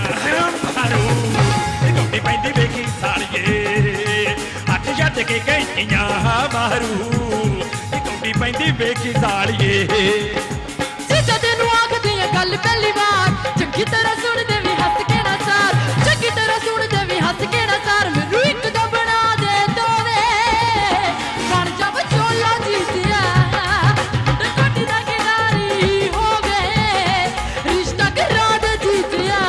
ਮਾਰੂ ਨੀ ਕੌਡੀ ਪੈਂਦੀ ਵੇਖੀ ਜ਼ਾਲੀਏ ਹੱਥ ਛੱਡ ਕੇ ਕੈਂਚੀਆਂ ਮਾਰੂ ਨੀ ਕੌਡੀ ਪੈਂਦੀ ਵੇਖੀ ਜ਼ਾਲੀਏ। ਸਿੱਧਾ ਤੈਨੂੰ ਆਖਦੀ ਆ ਗੱਲ ਪਹਿਲੀ ਵਾਰ ਚੰਗੀ ਤਰ੍ਹਾਂ ਸੁਣਦੇ ਵੀ ਹੱਸ ਕੇ ਨਾ ਸਾਰ ਚੰਗੀ ਤਰ੍ਹਾਂ ਸੁਣਦੇ ਵੀ ਹੱਸ ਕੇ ਨਾ ਸਾਰ ਮੈਨੂੰ ਇੱਕ ਤਾਂ ਬਣਾ ਦੇ ਦੋਵੇ ਬਣ ਜਾ ਵਿਚੋਲਾ ਜੀਤਿਆ ਕੋਠੀ ਦਾ ਕਿਨਾਰੀ ਹੋਵੇ ਰਿਸ਼ਤਾ ਕਰਾ ਦੇ ਜੀਤਿਆ।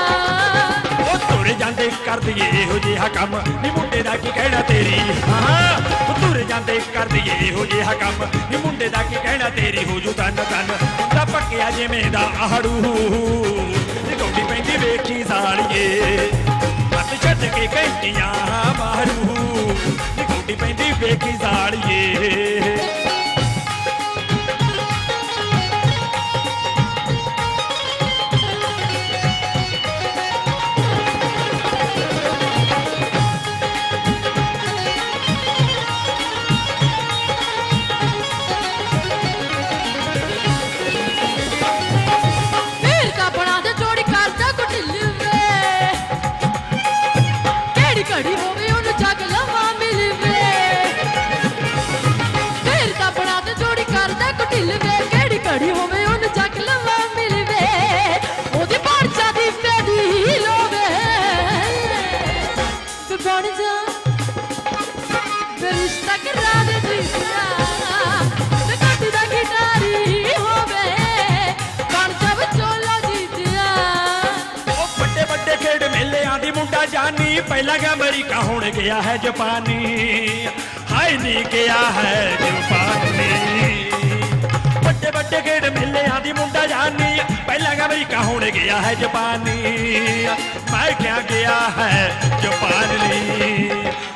ਉਹ ਤੁਰੇ ਜਾਂਦੇ ਕਰ ਦਈਏ ਇਹੋ ਜਿਹਾ ਕੰਮ ਨੀ ਮੁੰਡੇ ਦਾ ਕੀ ਕਹਿਣਾ ਤੇਰੀ। ਹਾਂ ਉਹ ਤੁਰੇ ਜਾਂਦੇ ਕਰ ਦਈਏ ਇਹੋ ਜਿਹਾ ਕੰਮ ਨੀ ਮੁੰਡੇ ਦਾ ਕੀ ਕਹਿਣਾ ਤੇਰੀ। ਹੋ ਜੂ ਤਨ ਤਨ ਹੁੰਦਾ ਪੱਕਿਆ ਜਿਵੇਂ ਦਾ ਆੜੂ ਨੀ ਕੌਡੀ ਪੈਂਦੀ ਵੇਖੀ ਜ਼ਾਲੀਏ ਹੱਥ ਛੱਡ ਕੇ ਕੈਂਚੀਆਂ ਮਾਰੂ ਨੀ ਕੌਡੀ ਪੈਂਦੀ ਵੇਖੀ ਜ਼ਾਲੀਏ। ਫੇਰ ਤਾਂ ਬਣਾ ਦੇ ਜੋੜੀ ਕਰਦਾ ਕੁਟਿਲ ਵੇ ਕਿਹੜੀ ਘੜੀ ਹੋਵੇ ਉਹਨੂੰ ਜਗ ਲਵਾ ਮਿਲਵੇ। ਫੇਰ ਤਾਂ ਬਣਾ ਦੇ ਜੋੜੀ ਕਰਦਾ ਕੁਟਿਲ ਵੇ ਕਿਹੜੀ ਘੜੀ ਹੋਵੇ ਉਹਨੂੰ ਜਗ ਲਵਾ ਮਿਲਵੇ। ਉਹਦੀ ਬਾਂਚਾ ਦੀ ਪੈਦੀ ਲੋਵੇ ਤੇ ਬਣ ਜਾ ਤੇ ਰਿਸ਼ਤਾ ਕਰਾ ਦੇ ਜੀਤਿਆ ਤੇ ਕੋਠੀ ਦਾ ਕਿਨਾਰੀ ਹੋਵੇ ਬਣ ਜਾ ਵਿਚੋਲਾ ਜੀਤਿਆ। ਉਹ ਵੱਡੇ ਵੱਡੇ ਖੇਡ ਮੇਲਿਆਂ ਦੀ ਮੁੰਡਾ ਜਾਨੀ ਪਹਿਲਾਂ ਗਿਆ ਅਮਰੀਕਾ ਹੁਣ ਗਿਆ ਹੈ ਜਾਪਾਨੀ ਹਾਏ ਨੀ ਗਿਆ ਹੈ ਜਾਪਾਨੀ। ਵੱਡੇ ਵੱਡੇ ਖੇਡ ਮੇਲਿਆਂ ਦੀ ਮੁੰਡਾ ਜਾਨੀ ਪਹਿਲਾਂ ਗਿਆ ਅਮਰੀਕਾ ਹੁਣ ਗਿਆ ਹੈ ਜਾਪਾਨੀ ਮੈਂ ਕਿਹਾ ਗਿਆ ਹੈ ਜਾਪਾਨੀ।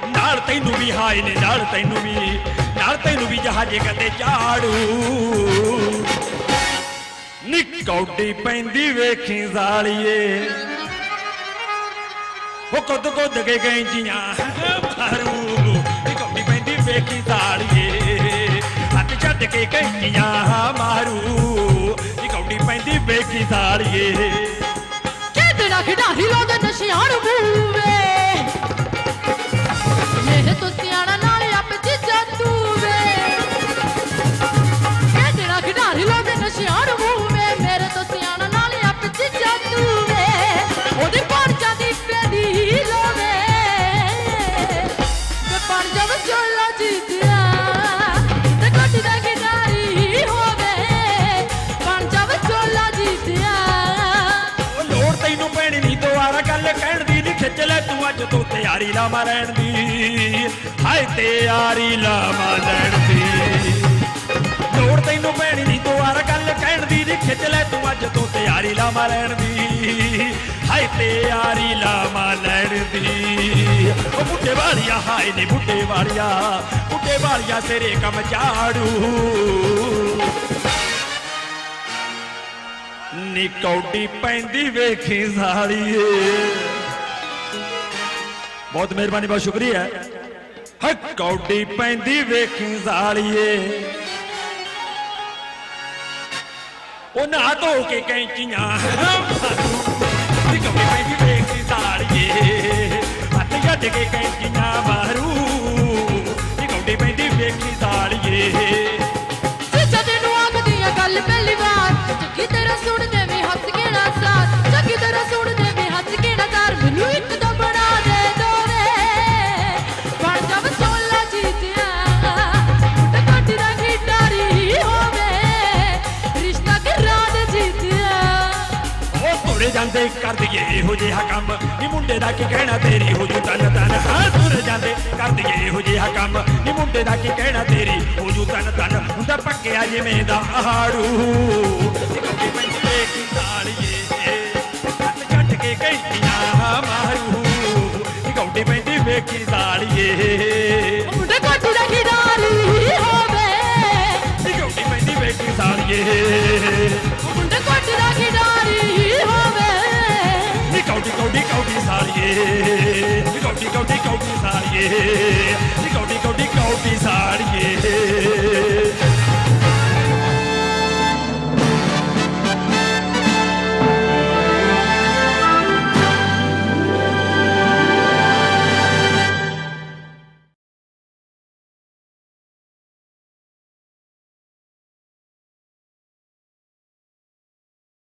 ਨਾਲ ਤੈਨੂੰ ਵੀ ਹਾਏ ਨੇ ਨਾਲ ਤੈਨੂੰ ਵੀ ਜਹਾਜ਼ੇ ਕਦੇ ਝਾੜੂ ਨੀ ਕੌਡੀ ਪੈਂਦੀ ਵੇਖੀ ਜ਼ਾਲੀਏ ਉਹ ਕੁੱਦ ਕੁੱਦ ਕੇ ਕੈਂਚੀਆਂ ਮਾਰੂ ਨੀ ਕੌਡੀ ਪੈਂਦੀ ਵੇਖੀ ਜ਼ਾਲੀਏ ਹੱਥ ਛੱਡ ਕੇ ਕੈਂਚੀਆਂ ਮਾਰੂ ਨੀ ਕੌਡੀ ਪੈਂਦੀ ਵੇਖੀ ਜ਼ਾਲੀਏ। ਕਿਹੜਾ ਖਿਡਾਰੀ ਲਾਉਂਦੇ ਨਸ਼ਿਆਂ ਨੂੰ ਬੂਵੇ ਮੇਰੇ ਤੋਂ ਸਿਆਣਾ ਨਾਲ ਆਪੇ ਜੀਜਾ ਤੂੰ ਵੇ। ਕਿਹੜਾ ਖਿਡਾਰੀ ਲਾਉਂਦੇ ਨਸ਼ਿਆਂ ਨੂੰ ਬੂਵੇ ਮੇਰੇ ਤੋਂ ਸਿਆਣਾ ਨਾਲ ਆਪੇ ਜੀਜਾ ਤੂੰ ਵੇ। ਉਹਦੀ ਬਾਂਚਾ ਦੀ ਪੈਦੀ ਲੋਵੇ ਤੇ ਬਣ ਜਾ ਵਿਚੋਲਾ ਜੀਤਿਆ ਤੇ ਕੋਠੀ ਦਾ ਕਿਨਾਰੀ ਹੋਵੇ ਬਣ ਜਾ ਵਿਚੋਲਾ ਜੀਤਿਆ। ਉਹ ਲੋੜ ਤੈਨੂੰ ਪੈਣੀ ਨਹੀਂ ਦੁਆਰਾ ਗੱਲ ਕਹਿਣ ਦੀ ਨੀ ਖਿੱਚ ਲੈ ਤੂੰ ਅੱਜ ਤੋਂ ਤਿਆਰੀ ਲਾਵਾਂ ਰਹਿਣ ਦੀ ਹਾਏ ਤਿਆਰੀ ਲਾਵਾਂ ਲੈਣ ਦੀ। ਲੋੜ ਤੈਨੂੰ ਪੈਣੀ ਨਹੀਂ ਦੁਆਰਾ ਗੱਲ ਕਹਿਣ ਦੀ ਨੀ ਖਿੱਚ ਲੈ ਤੂੰ ਅੱਜ ਤੋਂ ਤਿਆਰੀ ਲਾਵਾਂ ਰਹਿਣ ਦੀ ਹਾਏ ਹਾਏ ਤੇ ਯਾਰੀ ਲਾਮਾ ਲੈਣ ਦੀ ਉਹ ਬੁੱਢੇ ਵਾਲੀਆ ਹਾਏ ਨੀ ਬੁੱਢੇ ਵਾਲੀਆ ਤੇਰੇ ਕੰਮ ਝਾੜੂ ਨੀ ਕੌਡੀ ਪੈਂਦੀ ਵੇਖੀ ਸਾਲੀਏ ਬਹੁਤ ਮਿਹਰਬਾਨੀ ਬਹੁਤ ਸ਼ੁਕਰੀਆ ਹੈ ਕੌਡੀ ਪੈਂਦੀ ਵੇਖੀ ਸਾਲੀਏ ਉਹ ਨਾ ਧੋ ਕੇ ਕੈਂਚੀਆਂ ਨੀ ਕੌਡੀ ਪੈਂਦੀ ਵੇਖੀ ਸਾਲੀਏ ਹੱਥ ਗੱਡ ਕੇ ਕੈਂਚੀਆਂ ਮਾਰੂ ਨੀ ਕੌਡੀ ਪੈਂਦੀ ਵੇਖੀ ਸਾਲੀਏ ਜੀਜਾ ਤੈਨੂੰ ਆਖਦੀਆਂ ਗੱਲ ਪਹਿਲੀ ਵਾਰ ਚੰਗੀ ਤਰ੍ਹਾਂ ਸੁਣਦੇ ਵੀ ਹੱਸ ਕੇ ਨਾ ਸਾਰ ਚੰਗੀ ਤਰ੍ਹਾਂ ਸੁਣਦੇ ਵੀ ਹੱਸ ਕੇ ਨਾ ਸਾਰ ਮੈਨੂੰ ਇੱਕ ਤਾਂ ਬਣਾ ਦੇ ਦੋਵੇ ਬਣ ਜਾਵੇ ਸੋਲਾ ਜੀਤਿਆ ਮੁੰਡਾ ਕੱਟ ਦਾ ਗਿਟਾਰੀ ਹੋਵੇ ਰਿਸ਼ਤਾ ਕਰਾ ਦੇ ਜੀਤਿਆ ਉਹ ਤੁਰੇ ਜਾਂਦੇ ਕਰ ਦਈਏ ਇਹੋ ਜਿਹਾ ਕੰਮ ਨੀ ਮੁੰਡੇ ਦਾ ਕੀ ਕਹਿਣਾ ਤੇਰੀ ਹੋ ਜੂ ਤਨ ਤਨ ਹਾਂ ਤੁਰੇ ਜਾਂਦੇ ਕਰ ਦਈਏ ਇਹੋ ਜਿਹਾ ਕੰਮ ਨੀ ਮੁੰਡੇ ਦਾ ਕੀ ਕਹਿਣਾ ਤੇਰੀ ਹੋ ਜੂ ਤਨ ਤਨ ਹੁੰਦਾ ਪੱਕਿਆ ਜਿਵੇਂ ਦਾ ਆੜੂ ਨੀ ਕੌਡੀ ਪੈਂਦੀ ਵੇਖੀ ਸਾਲੀਏ ਹੱਥ ਕੱਟ ਕੇ ਕੈਂਚੀਆਂ ਮਾਰੂ ਨੀ ਕੌਡੀ ਪੈਂਦੀ ਵੇਖੀ ਸਾਲੀਏ ਮੁੰਡਾ ਕੱਟ ਦਾ ਗਿਟਾਰੀ ਹੋਵੇ ਨੀ ਕੌਡੀ ਪੈਂਦੀ ਵੇਖੀ ਸਾਲੀਏ ਮੁੰਡਾ ਕੱਟ ਦਾ ਗਿਟਾਰੀ ਹੋਵੇ ਨੀ ਕੌਡੀ ਸਾਲੀਏ ਨੀ ਕੌਡੀ ਸਾਲੀਏ ਨੀ ਕੌਡੀ ਸਾਲੀਏ